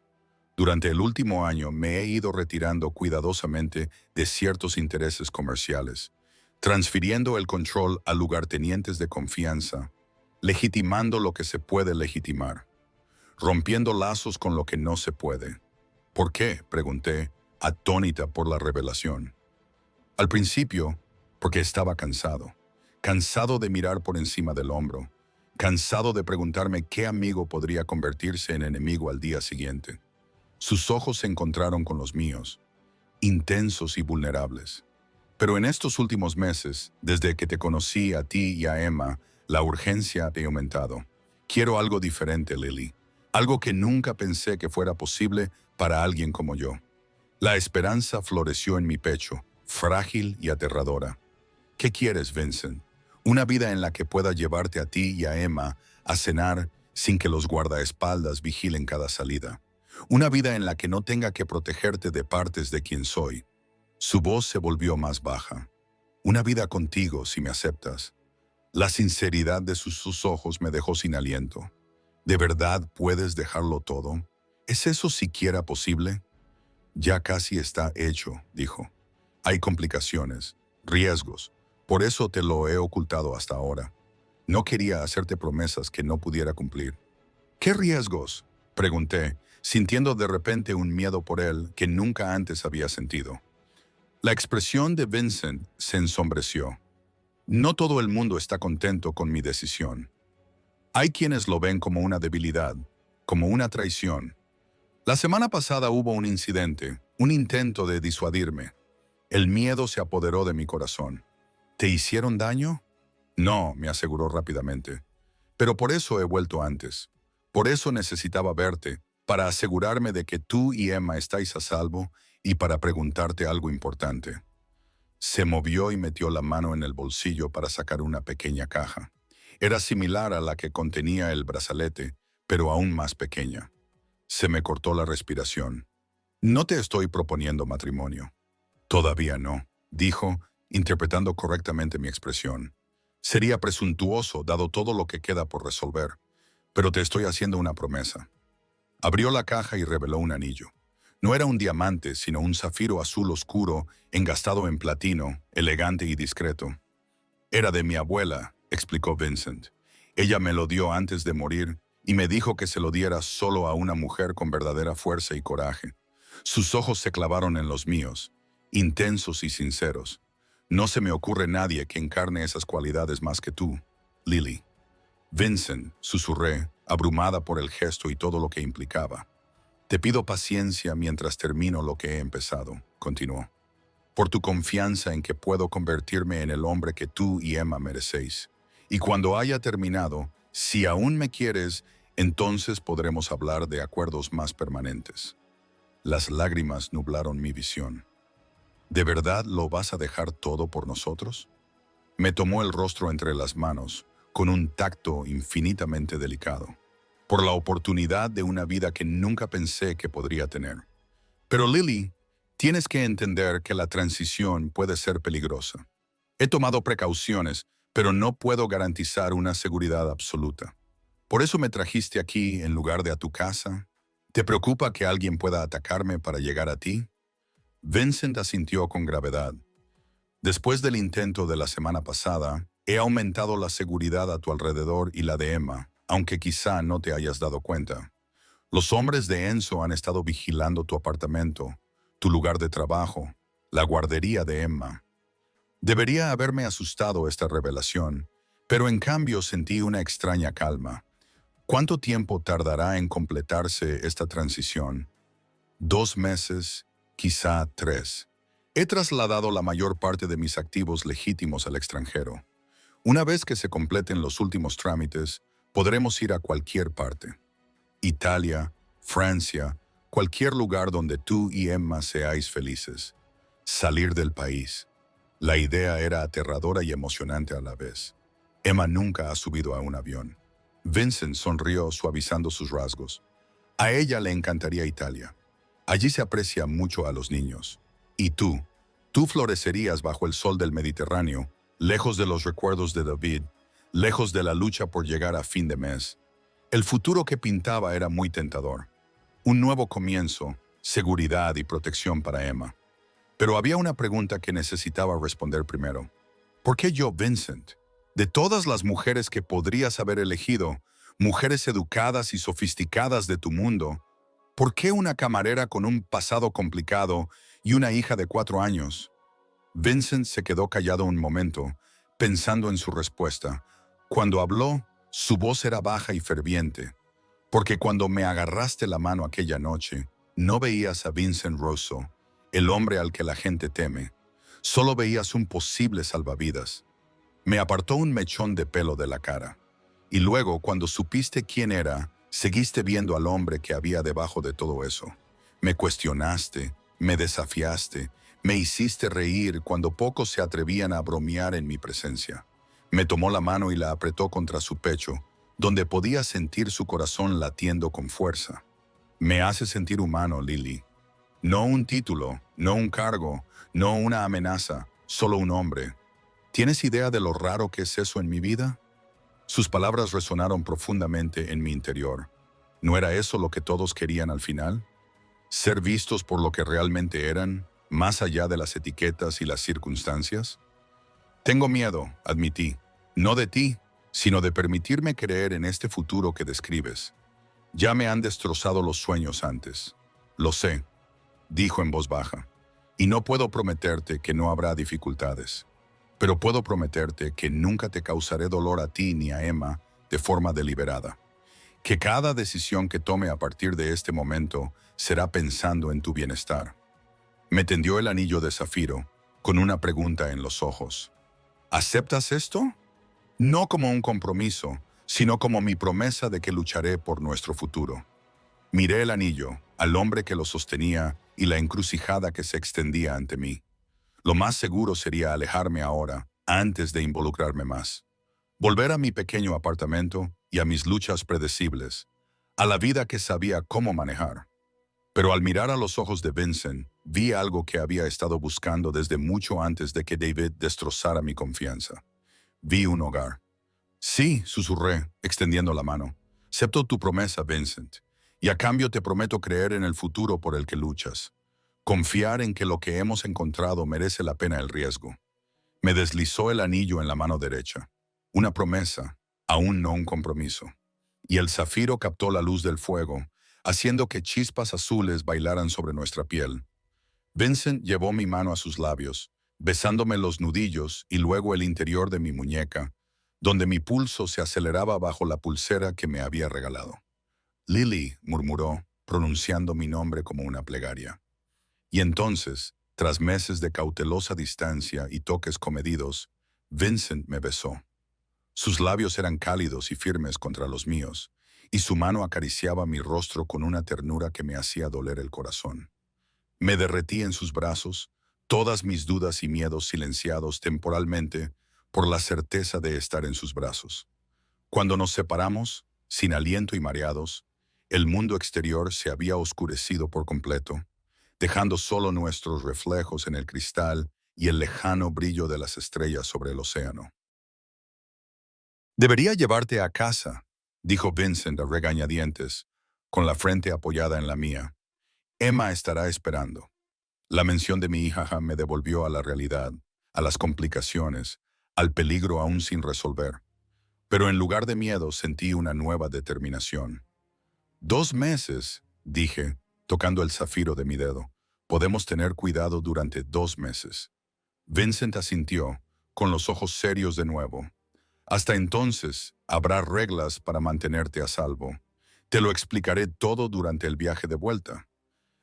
Durante el último año me he ido retirando cuidadosamente de ciertos intereses comerciales, transfiriendo el control a lugartenientes de confianza, legitimando lo que se puede legitimar, rompiendo lazos con lo que no se puede. ¿Por qué?, pregunté, atónita por la revelación. Al principio, porque estaba cansado. Cansado de mirar por encima del hombro. Cansado de preguntarme qué amigo podría convertirse en enemigo al día siguiente. Sus ojos se encontraron con los míos, intensos y vulnerables. Pero en estos últimos meses, desde que te conocí a ti y a Emma, la urgencia ha aumentado. Quiero algo diferente, Lily. Algo que nunca pensé que fuera posible para alguien como yo. La esperanza floreció en mi pecho, frágil y aterradora. ¿Qué quieres, Vincent? Una vida en la que pueda llevarte a ti y a Emma a cenar sin que los guardaespaldas vigilen cada salida. Una vida en la que no tenga que protegerte de partes de quien soy. Su voz se volvió más baja. Una vida contigo, si me aceptas. La sinceridad de sus ojos me dejó sin aliento. ¿De verdad puedes dejarlo todo? ¿Es eso siquiera posible? Ya casi está hecho, dijo. Hay complicaciones, riesgos. Por eso te lo he ocultado hasta ahora. No quería hacerte promesas que no pudiera cumplir. ¿Qué riesgos?, pregunté, sintiendo de repente un miedo por él que nunca antes había sentido. La expresión de Vincent se ensombreció. No todo el mundo está contento con mi decisión. Hay quienes lo ven como una debilidad, como una traición. La semana pasada hubo un incidente, un intento de disuadirme. El miedo se apoderó de mi corazón. ¿Te hicieron daño? No, me aseguró rápidamente. Pero por eso he vuelto antes. Por eso necesitaba verte, para asegurarme de que tú y Emma estáis a salvo y para preguntarte algo importante. Se movió y metió la mano en el bolsillo para sacar una pequeña caja. Era similar a la que contenía el brazalete, pero aún más pequeña. Se me cortó la respiración. No te estoy proponiendo matrimonio. Todavía no, dijo, interpretando correctamente mi expresión. Sería presuntuoso, dado todo lo que queda por resolver, pero te estoy haciendo una promesa. Abrió la caja y reveló un anillo. No era un diamante, sino un zafiro azul oscuro, engastado en platino, elegante y discreto. Era de mi abuela, explicó Vincent. Ella me lo dio antes de morir y me dijo que se lo diera solo a una mujer con verdadera fuerza y coraje. Sus ojos se clavaron en los míos, intensos y sinceros. No se me ocurre nadie que encarne esas cualidades más que tú, Lily. Vincent, susurré, abrumada por el gesto y todo lo que implicaba. Te pido paciencia mientras termino lo que he empezado, continuó. Por tu confianza en que puedo convertirme en el hombre que tú y Emma merecéis. Y cuando haya terminado, si aún me quieres, entonces podremos hablar de acuerdos más permanentes. Las lágrimas nublaron mi visión. ¿De verdad lo vas a dejar todo por nosotros? Me tomó el rostro entre las manos, con un tacto infinitamente delicado, por la oportunidad de una vida que nunca pensé que podría tener. Pero Lily, tienes que entender que la transición puede ser peligrosa. He tomado precauciones, pero no puedo garantizar una seguridad absoluta. Por eso me trajiste aquí en lugar de a tu casa. ¿Te preocupa que alguien pueda atacarme para llegar a ti? Vincent asintió con gravedad. Después del intento de la semana pasada, he aumentado la seguridad a tu alrededor y la de Emma, aunque quizá no te hayas dado cuenta. Los hombres de Enzo han estado vigilando tu apartamento, tu lugar de trabajo, la guardería de Emma. Debería haberme asustado esta revelación, pero en cambio sentí una extraña calma. ¿Cuánto tiempo tardará en completarse esta transición? 2 meses, quizá 3. He trasladado la mayor parte de mis activos legítimos al extranjero. Una vez que se completen los últimos trámites, podremos ir a cualquier parte. Italia, Francia, cualquier lugar donde tú y Emma seáis felices. Salir del país. La idea era aterradora y emocionante a la vez. Emma nunca ha subido a un avión. Vincent sonrió suavizando sus rasgos. A ella le encantaría Italia. Allí se aprecia mucho a los niños. Y tú florecerías bajo el sol del Mediterráneo, lejos de los recuerdos de David, lejos de la lucha por llegar a fin de mes. El futuro que pintaba era muy tentador. Un nuevo comienzo, seguridad y protección para Emma. Pero había una pregunta que necesitaba responder primero. ¿Por qué yo, Vincent? De todas las mujeres que podrías haber elegido, mujeres educadas y sofisticadas de tu mundo, ¿por qué una camarera con un pasado complicado y una hija de 4 años? Vincent se quedó callado un momento, pensando en su respuesta. Cuando habló, su voz era baja y ferviente, porque cuando me agarraste la mano aquella noche, no veías a Vincent Rosso, el hombre al que la gente teme. Solo veías un posible salvavidas. Me apartó un mechón de pelo de la cara. Y luego, cuando supiste quién era, seguiste viendo al hombre que había debajo de todo eso. Me cuestionaste, me desafiaste, me hiciste reír cuando pocos se atrevían a bromear en mi presencia. Me tomó la mano y la apretó contra su pecho, donde podía sentir su corazón latiendo con fuerza. Me hace sentir humano, Lily. No un título, no un cargo, no una amenaza, solo un hombre. ¿Tienes idea de lo raro que es eso en mi vida? Sus palabras resonaron profundamente en mi interior. ¿No era eso lo que todos querían al final? ¿Ser vistos por lo que realmente eran, más allá de las etiquetas y las circunstancias? Tengo miedo, admití, no de ti, sino de permitirme creer en este futuro que describes. Ya me han destrozado los sueños antes. Lo sé, dijo en voz baja, y no puedo prometerte que no habrá dificultades. Pero puedo prometerte que nunca te causaré dolor a ti ni a Emma de forma deliberada. Que cada decisión que tome a partir de este momento será pensando en tu bienestar. Me tendió el anillo de zafiro, con una pregunta en los ojos. ¿Aceptas esto? No como un compromiso, sino como mi promesa de que lucharé por nuestro futuro. Miré el anillo, al hombre que lo sostenía y la encrucijada que se extendía ante mí. Lo más seguro sería alejarme ahora, antes de involucrarme más. Volver a mi pequeño apartamento y a mis luchas predecibles, a la vida que sabía cómo manejar. Pero al mirar a los ojos de Vincent, vi algo que había estado buscando desde mucho antes de que David destrozara mi confianza. Vi un hogar. Sí, susurré, extendiendo la mano. Acepto tu promesa, Vincent, y a cambio te prometo creer en el futuro por el que luchas. Confiar en que lo que hemos encontrado merece la pena el riesgo. Me deslizó el anillo en la mano derecha. Una promesa, aún no un compromiso. Y el zafiro captó la luz del fuego, haciendo que chispas azules bailaran sobre nuestra piel. Vincent llevó mi mano a sus labios, besándome los nudillos y luego el interior de mi muñeca, donde mi pulso se aceleraba bajo la pulsera que me había regalado. Lily, murmuró, pronunciando mi nombre como una plegaria. Y entonces, tras meses de cautelosa distancia y toques comedidos, Vincent me besó. Sus labios eran cálidos y firmes contra los míos, y su mano acariciaba mi rostro con una ternura que me hacía doler el corazón. Me derretí en sus brazos, todas mis dudas y miedos silenciados temporalmente por la certeza de estar en sus brazos. Cuando nos separamos, sin aliento y mareados, el mundo exterior se había oscurecido por completo, dejando solo nuestros reflejos en el cristal y el lejano brillo de las estrellas sobre el océano. «Debería llevarte a casa», dijo Vincent a regañadientes, con la frente apoyada en la mía. «Emma estará esperando». La mención de mi hija me devolvió a la realidad, a las complicaciones, al peligro aún sin resolver. Pero en lugar de miedo sentí una nueva determinación. 2 meses, dije, tocando el zafiro de mi dedo. Podemos tener cuidado durante 2 meses. Vincent asintió, con los ojos serios de nuevo. Hasta entonces, habrá reglas para mantenerte a salvo. Te lo explicaré todo durante el viaje de vuelta.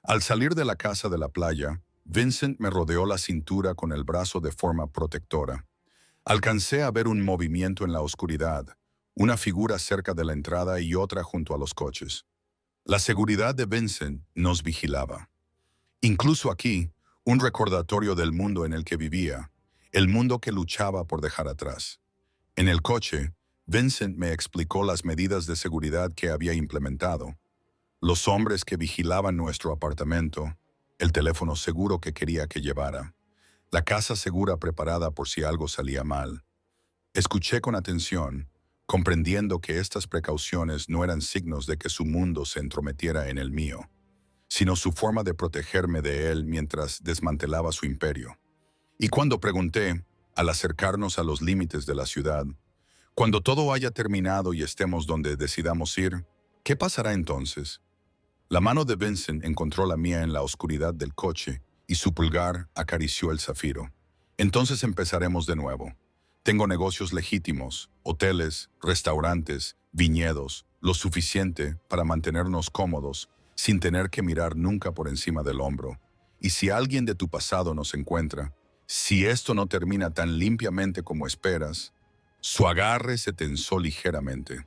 Al salir de la casa de la playa, Vincent me rodeó la cintura con el brazo de forma protectora. Alcancé a ver un movimiento en la oscuridad, una figura cerca de la entrada y otra junto a los coches. La seguridad de Vincent nos vigilaba. Incluso aquí, un recordatorio del mundo en el que vivía, el mundo que luchaba por dejar atrás. En el coche, Vincent me explicó las medidas de seguridad que había implementado, los hombres que vigilaban nuestro apartamento, el teléfono seguro que quería que llevara, la casa segura preparada por si algo salía mal. Escuché con atención, comprendiendo que estas precauciones no eran signos de que su mundo se entrometiera en el mío, sino su forma de protegerme de él mientras desmantelaba su imperio. Y cuando pregunté, al acercarnos a los límites de la ciudad, cuando todo haya terminado y estemos donde decidamos ir, ¿qué pasará entonces? La mano de Vincent encontró la mía en la oscuridad del coche y su pulgar acarició el zafiro. Entonces empezaremos de nuevo. Tengo negocios legítimos, hoteles, restaurantes, viñedos, lo suficiente para mantenernos cómodos, sin tener que mirar nunca por encima del hombro. Y si alguien de tu pasado nos encuentra, si esto no termina tan limpiamente como esperas, su agarre se tensó ligeramente.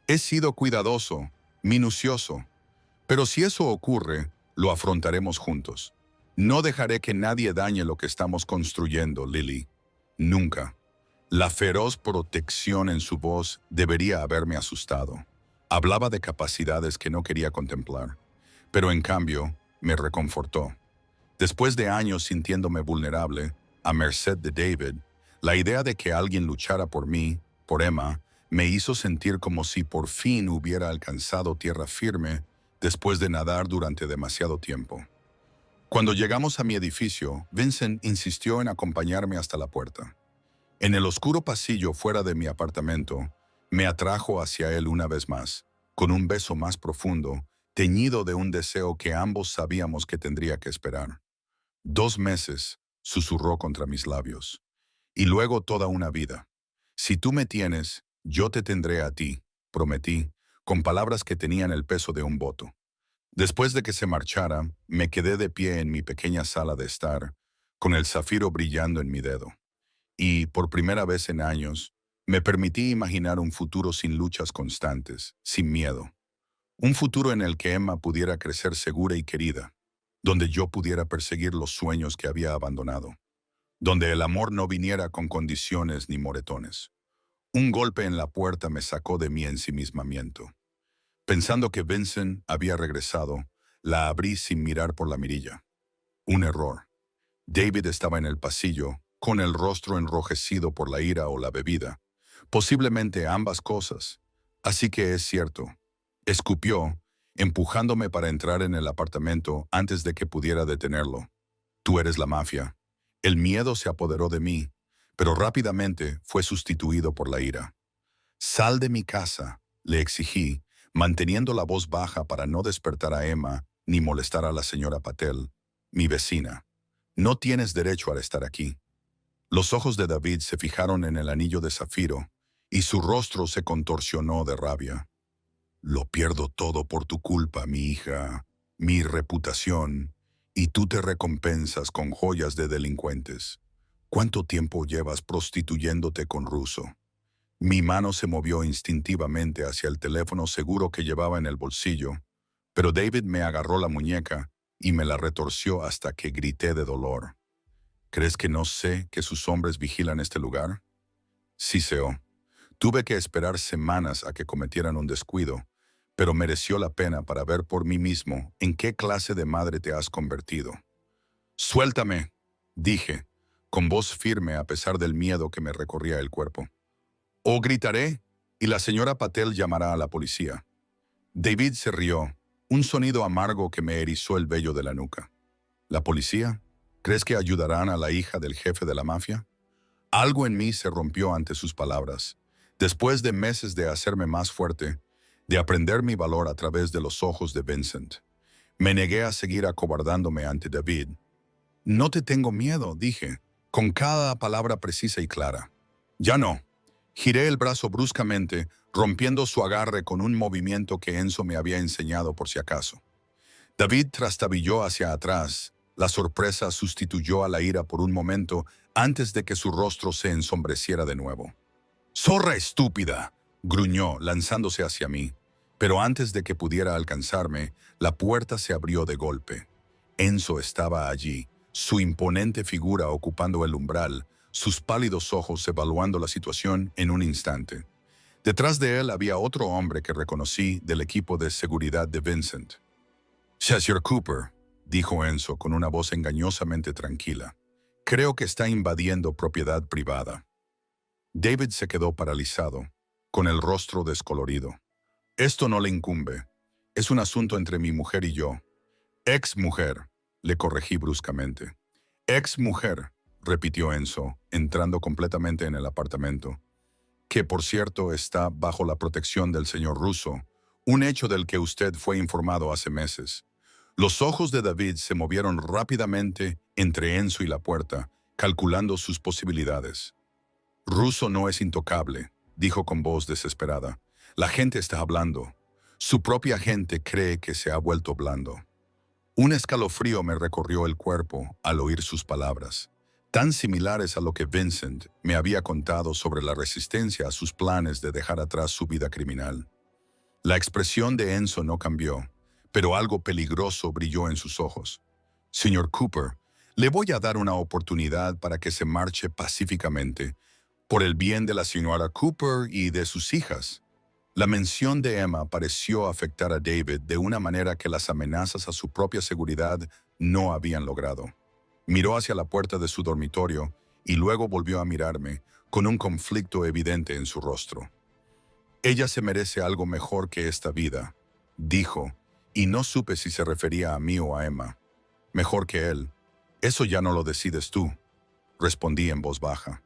He sido cuidadoso, minucioso, pero si eso ocurre, lo afrontaremos juntos. No dejaré que nadie dañe lo que estamos construyendo, Lily. Nunca. La feroz protección en su voz debería haberme asustado. Hablaba de capacidades que no quería contemplar, pero en cambio me reconfortó. Después de años sintiéndome vulnerable, a merced de David, la idea de que alguien luchara por mí, por Emma, me hizo sentir como si por fin hubiera alcanzado tierra firme después de nadar durante demasiado tiempo. Cuando llegamos a mi edificio, Vincent insistió en acompañarme hasta la puerta. En el oscuro pasillo fuera de mi apartamento, me atrajo hacia él una vez más, con un beso más profundo, teñido de un deseo que ambos sabíamos que tendría que esperar. 2 meses, susurró contra mis labios. Y luego toda una vida. Si tú me tienes, yo te tendré a ti, prometí, con palabras que tenían el peso de un voto. Después de que se marchara, me quedé de pie en mi pequeña sala de estar, con el zafiro brillando en mi dedo. Y, por primera vez en años, me permití imaginar un futuro sin luchas constantes, sin miedo. Un futuro en el que Emma pudiera crecer segura y querida, donde yo pudiera perseguir los sueños que había abandonado, donde el amor no viniera con condiciones ni moretones. Un golpe en la puerta me sacó de mi ensimismamiento. Pensando que Vincent había regresado, la abrí sin mirar por la mirilla. Un error. David estaba en el pasillo, con el rostro enrojecido por la ira o la bebida. Posiblemente ambas cosas. Así que es cierto. Escupió, empujándome para entrar en el apartamento antes de que pudiera detenerlo. Tú eres la mafia. El miedo se apoderó de mí, pero rápidamente fue sustituido por la ira. Sal de mi casa, le exigí, manteniendo la voz baja para no despertar a Emma ni molestar a la señora Patel, mi vecina. No tienes derecho a estar aquí. Los ojos de David se fijaron en el anillo de zafiro y su rostro se contorsionó de rabia. Lo pierdo todo por tu culpa, mi hija, mi reputación, y tú te recompensas con joyas de delincuentes. ¿Cuánto tiempo llevas prostituyéndote con Russo? Mi mano se movió instintivamente hacia el teléfono seguro que llevaba en el bolsillo, pero David me agarró la muñeca y me la retorció hasta que grité de dolor. ¿Crees que no sé que sus hombres vigilan este lugar? Sí, Seo. Tuve que esperar semanas a que cometieran un descuido, pero mereció la pena para ver por mí mismo en qué clase de madre te has convertido. «Suéltame», dije, con voz firme a pesar del miedo que me recorría el cuerpo. «O gritaré, y la señora Patel llamará a la policía». David se rió, un sonido amargo que me erizó el vello de la nuca. ¿La policía? ¿Crees que ayudarán a la hija del jefe de la mafia? Algo en mí se rompió ante sus palabras. Después de meses de hacerme más fuerte, de aprender mi valor a través de los ojos de Vincent. Me negué a seguir acobardándome ante David. No te tengo miedo, dije, con cada palabra precisa y clara. Ya no. Giré el brazo bruscamente, rompiendo su agarre con un movimiento que Enzo me había enseñado por si acaso. David trastabilló hacia atrás. La sorpresa sustituyó a la ira por un momento antes de que su rostro se ensombreciera de nuevo. «¡Zorra estúpida!», gruñó, lanzándose hacia mí. Pero antes de que pudiera alcanzarme, la puerta se abrió de golpe. Enzo estaba allí, su imponente figura ocupando el umbral, sus pálidos ojos evaluando la situación en un instante. Detrás de él había otro hombre que reconocí del equipo de seguridad de Vincent. «Sir Cooper», dijo Enzo con una voz engañosamente tranquila. «Creo que está invadiendo propiedad privada». David se quedó paralizado, con el rostro descolorido. «Esto no le incumbe. Es un asunto entre mi mujer y yo». «Ex-mujer», le corregí bruscamente. «Ex-mujer», repitió Enzo, entrando completamente en el apartamento, que por cierto está bajo la protección del señor Russo, un hecho del que usted fue informado hace meses. Los ojos de David se movieron rápidamente entre Enzo y la puerta, calculando sus posibilidades. «Russo no es intocable», dijo con voz desesperada. «La gente está hablando. Su propia gente cree que se ha vuelto blando». Un escalofrío me recorrió el cuerpo al oír sus palabras, tan similares a lo que Vincent me había contado sobre la resistencia a sus planes de dejar atrás su vida criminal. La expresión de Enzo no cambió, pero algo peligroso brilló en sus ojos. «Señor Cooper, le voy a dar una oportunidad para que se marche pacíficamente, por el bien de la señora Cooper y de sus hijas». La mención de Emma pareció afectar a David de una manera que las amenazas a su propia seguridad no habían logrado. Miró hacia la puerta de su dormitorio y luego volvió a mirarme, con un conflicto evidente en su rostro. «Ella se merece algo mejor que esta vida», dijo, y no supe si se refería a mí o a Emma. «Mejor que él. Eso ya no lo decides tú», respondí en voz baja.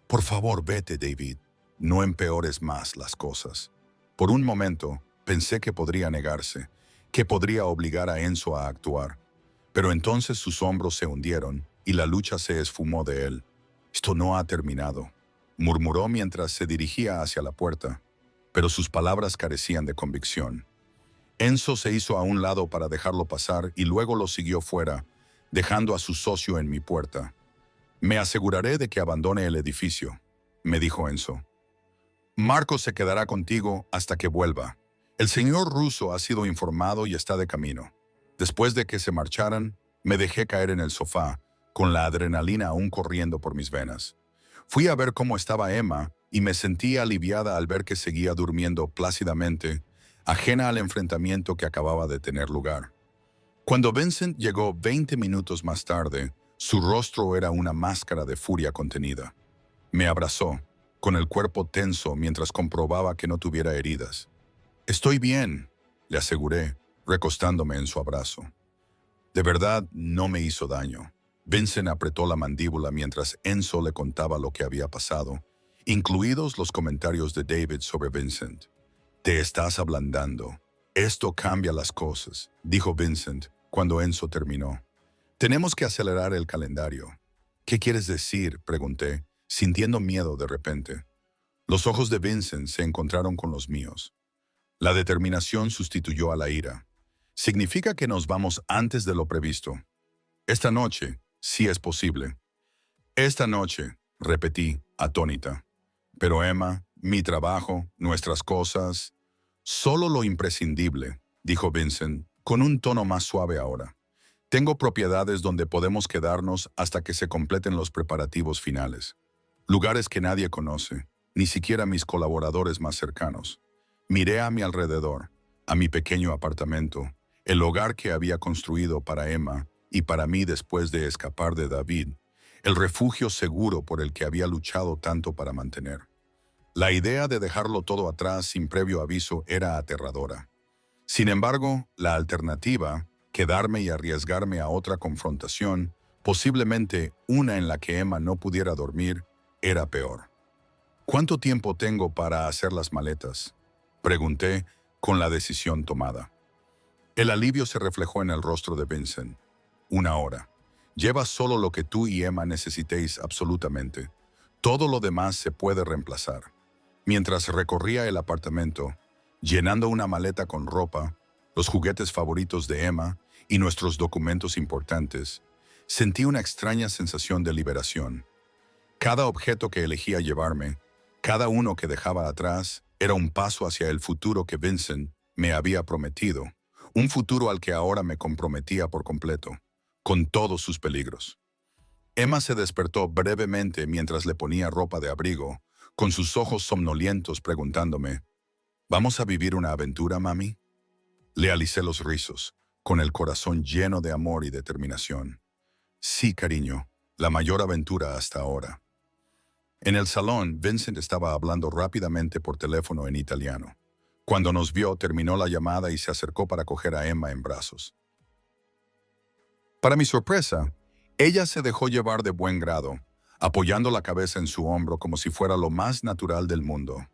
«Por favor, vete, David. No empeores más las cosas». Por un momento, pensé que podría negarse, que podría obligar a Enzo a actuar. Pero entonces sus hombros se hundieron y la lucha se esfumó de él. «Esto no ha terminado», murmuró mientras se dirigía hacia la puerta, pero sus palabras carecían de convicción. Enzo se hizo a un lado para dejarlo pasar y luego lo siguió fuera, dejando a su socio en mi puerta. «Me aseguraré de que abandone el edificio», me dijo Enzo. «Marco se quedará contigo hasta que vuelva. El señor Russo ha sido informado y está de camino». Después de que se marcharan, me dejé caer en el sofá, con la adrenalina aún corriendo por mis venas. Fui a ver cómo estaba Emma y me sentí aliviada al ver que seguía durmiendo plácidamente, ajena al enfrentamiento que acababa de tener lugar. Cuando Vincent llegó 20 minutos más tarde, su rostro era una máscara de furia contenida. Me abrazó, con el cuerpo tenso mientras comprobaba que no tuviera heridas. «Estoy bien», le aseguré, recostándome en su abrazo. De verdad, no me hizo daño. Vincent apretó la mandíbula mientras Enzo le contaba lo que había pasado, incluidos los comentarios de David sobre Vincent. «Te estás ablandando. Esto cambia las cosas», dijo Vincent cuando Enzo terminó. «Tenemos que acelerar el calendario». «¿Qué quieres decir?», pregunté, sintiendo miedo de repente. Los ojos de Vincent se encontraron con los míos. La determinación sustituyó a la ira. «Significa que nos vamos antes de lo previsto. Esta noche, si es posible». «Esta noche», repetí, atónita. «Pero Emma, mi trabajo, nuestras cosas...» «Solo lo imprescindible», dijo Vincent, con un tono más suave ahora. «Tengo propiedades donde podemos quedarnos hasta que se completen los preparativos finales. Lugares que nadie conoce, ni siquiera mis colaboradores más cercanos». Miré a mi alrededor, a mi pequeño apartamento, el hogar que había construido para Emma y para mí después de escapar de David, el refugio seguro por el que había luchado tanto para mantener. La idea de dejarlo todo atrás sin previo aviso era aterradora. Sin embargo, la alternativa, quedarme y arriesgarme a otra confrontación, posiblemente una en la que Emma no pudiera dormir, era peor. «¿Cuánto tiempo tengo para hacer las maletas?», pregunté, con la decisión tomada. El alivio se reflejó en el rostro de Vincent. 1 hora. Lleva solo lo que tú y Emma necesitéis absolutamente. Todo lo demás se puede reemplazar. Mientras recorría el apartamento, llenando una maleta con ropa, los juguetes favoritos de Emma y nuestros documentos importantes, sentí una extraña sensación de liberación. Cada objeto que elegía llevarme, cada uno que dejaba atrás, era un paso hacia el futuro que Vincent me había prometido, un futuro al que ahora me comprometía por completo, con todos sus peligros. Emma se despertó brevemente mientras le ponía ropa de abrigo, con sus ojos somnolientos preguntándome, ¿vamos a vivir una aventura, mami? Le alicé los rizos, con el corazón lleno de amor y determinación. Sí, cariño, la mayor aventura hasta ahora. En el salón, Vincent estaba hablando rápidamente por teléfono en italiano. Cuando nos vio, terminó la llamada y se acercó para coger a Emma en brazos. Para mi sorpresa, ella se dejó llevar de buen grado, apoyando la cabeza en su hombro como si fuera lo más natural del mundo.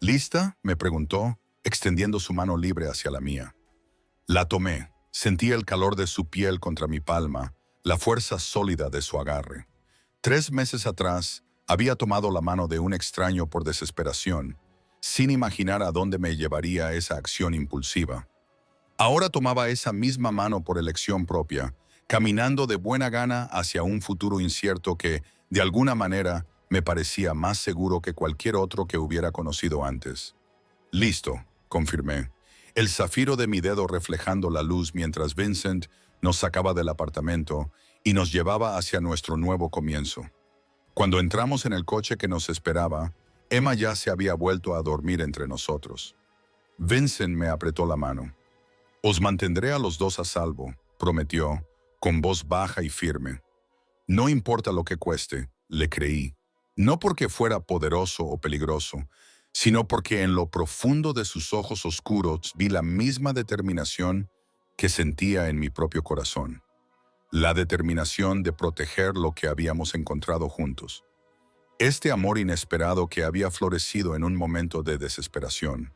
¿Lista?, me preguntó, extendiendo su mano libre hacia la mía. La tomé. Sentí el calor de su piel contra mi palma, la fuerza sólida de su agarre. 3 meses atrás, había tomado la mano de un extraño por desesperación, sin imaginar a dónde me llevaría esa acción impulsiva. Ahora tomaba esa misma mano por elección propia, caminando de buena gana hacia un futuro incierto que, de alguna manera, me parecía más seguro que cualquier otro que hubiera conocido antes. Listo, confirmé. El zafiro de mi dedo reflejando la luz mientras Vincent nos sacaba del apartamento y nos llevaba hacia nuestro nuevo comienzo. Cuando entramos en el coche que nos esperaba, Emma ya se había vuelto a dormir entre nosotros. Vincent me apretó la mano. «Os mantendré a los dos a salvo», prometió, con voz baja y firme. No importa lo que cueste, le creí. No porque fuera poderoso o peligroso, sino porque en lo profundo de sus ojos oscuros vi la misma determinación que sentía en mi propio corazón. La determinación de proteger lo que habíamos encontrado juntos. Este amor inesperado que había florecido en un momento de desesperación.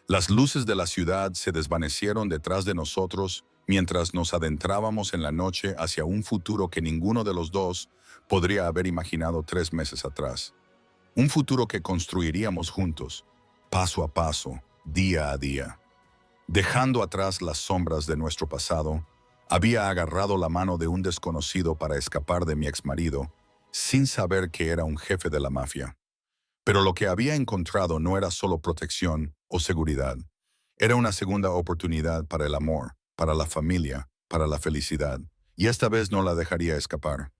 Las luces de la ciudad se desvanecieron detrás de nosotros mientras nos adentrábamos en la noche hacia un futuro que ninguno de los dos podría haber imaginado 3 meses atrás. Un futuro que construiríamos juntos, paso a paso, día a día. Dejando atrás las sombras de nuestro pasado, había agarrado la mano de un desconocido para escapar de mi exmarido, sin saber que era un jefe de la mafia. Pero lo que había encontrado no era solo protección o seguridad. Era una segunda oportunidad para el amor, para la familia, para la felicidad. Y esta vez no la dejaría escapar.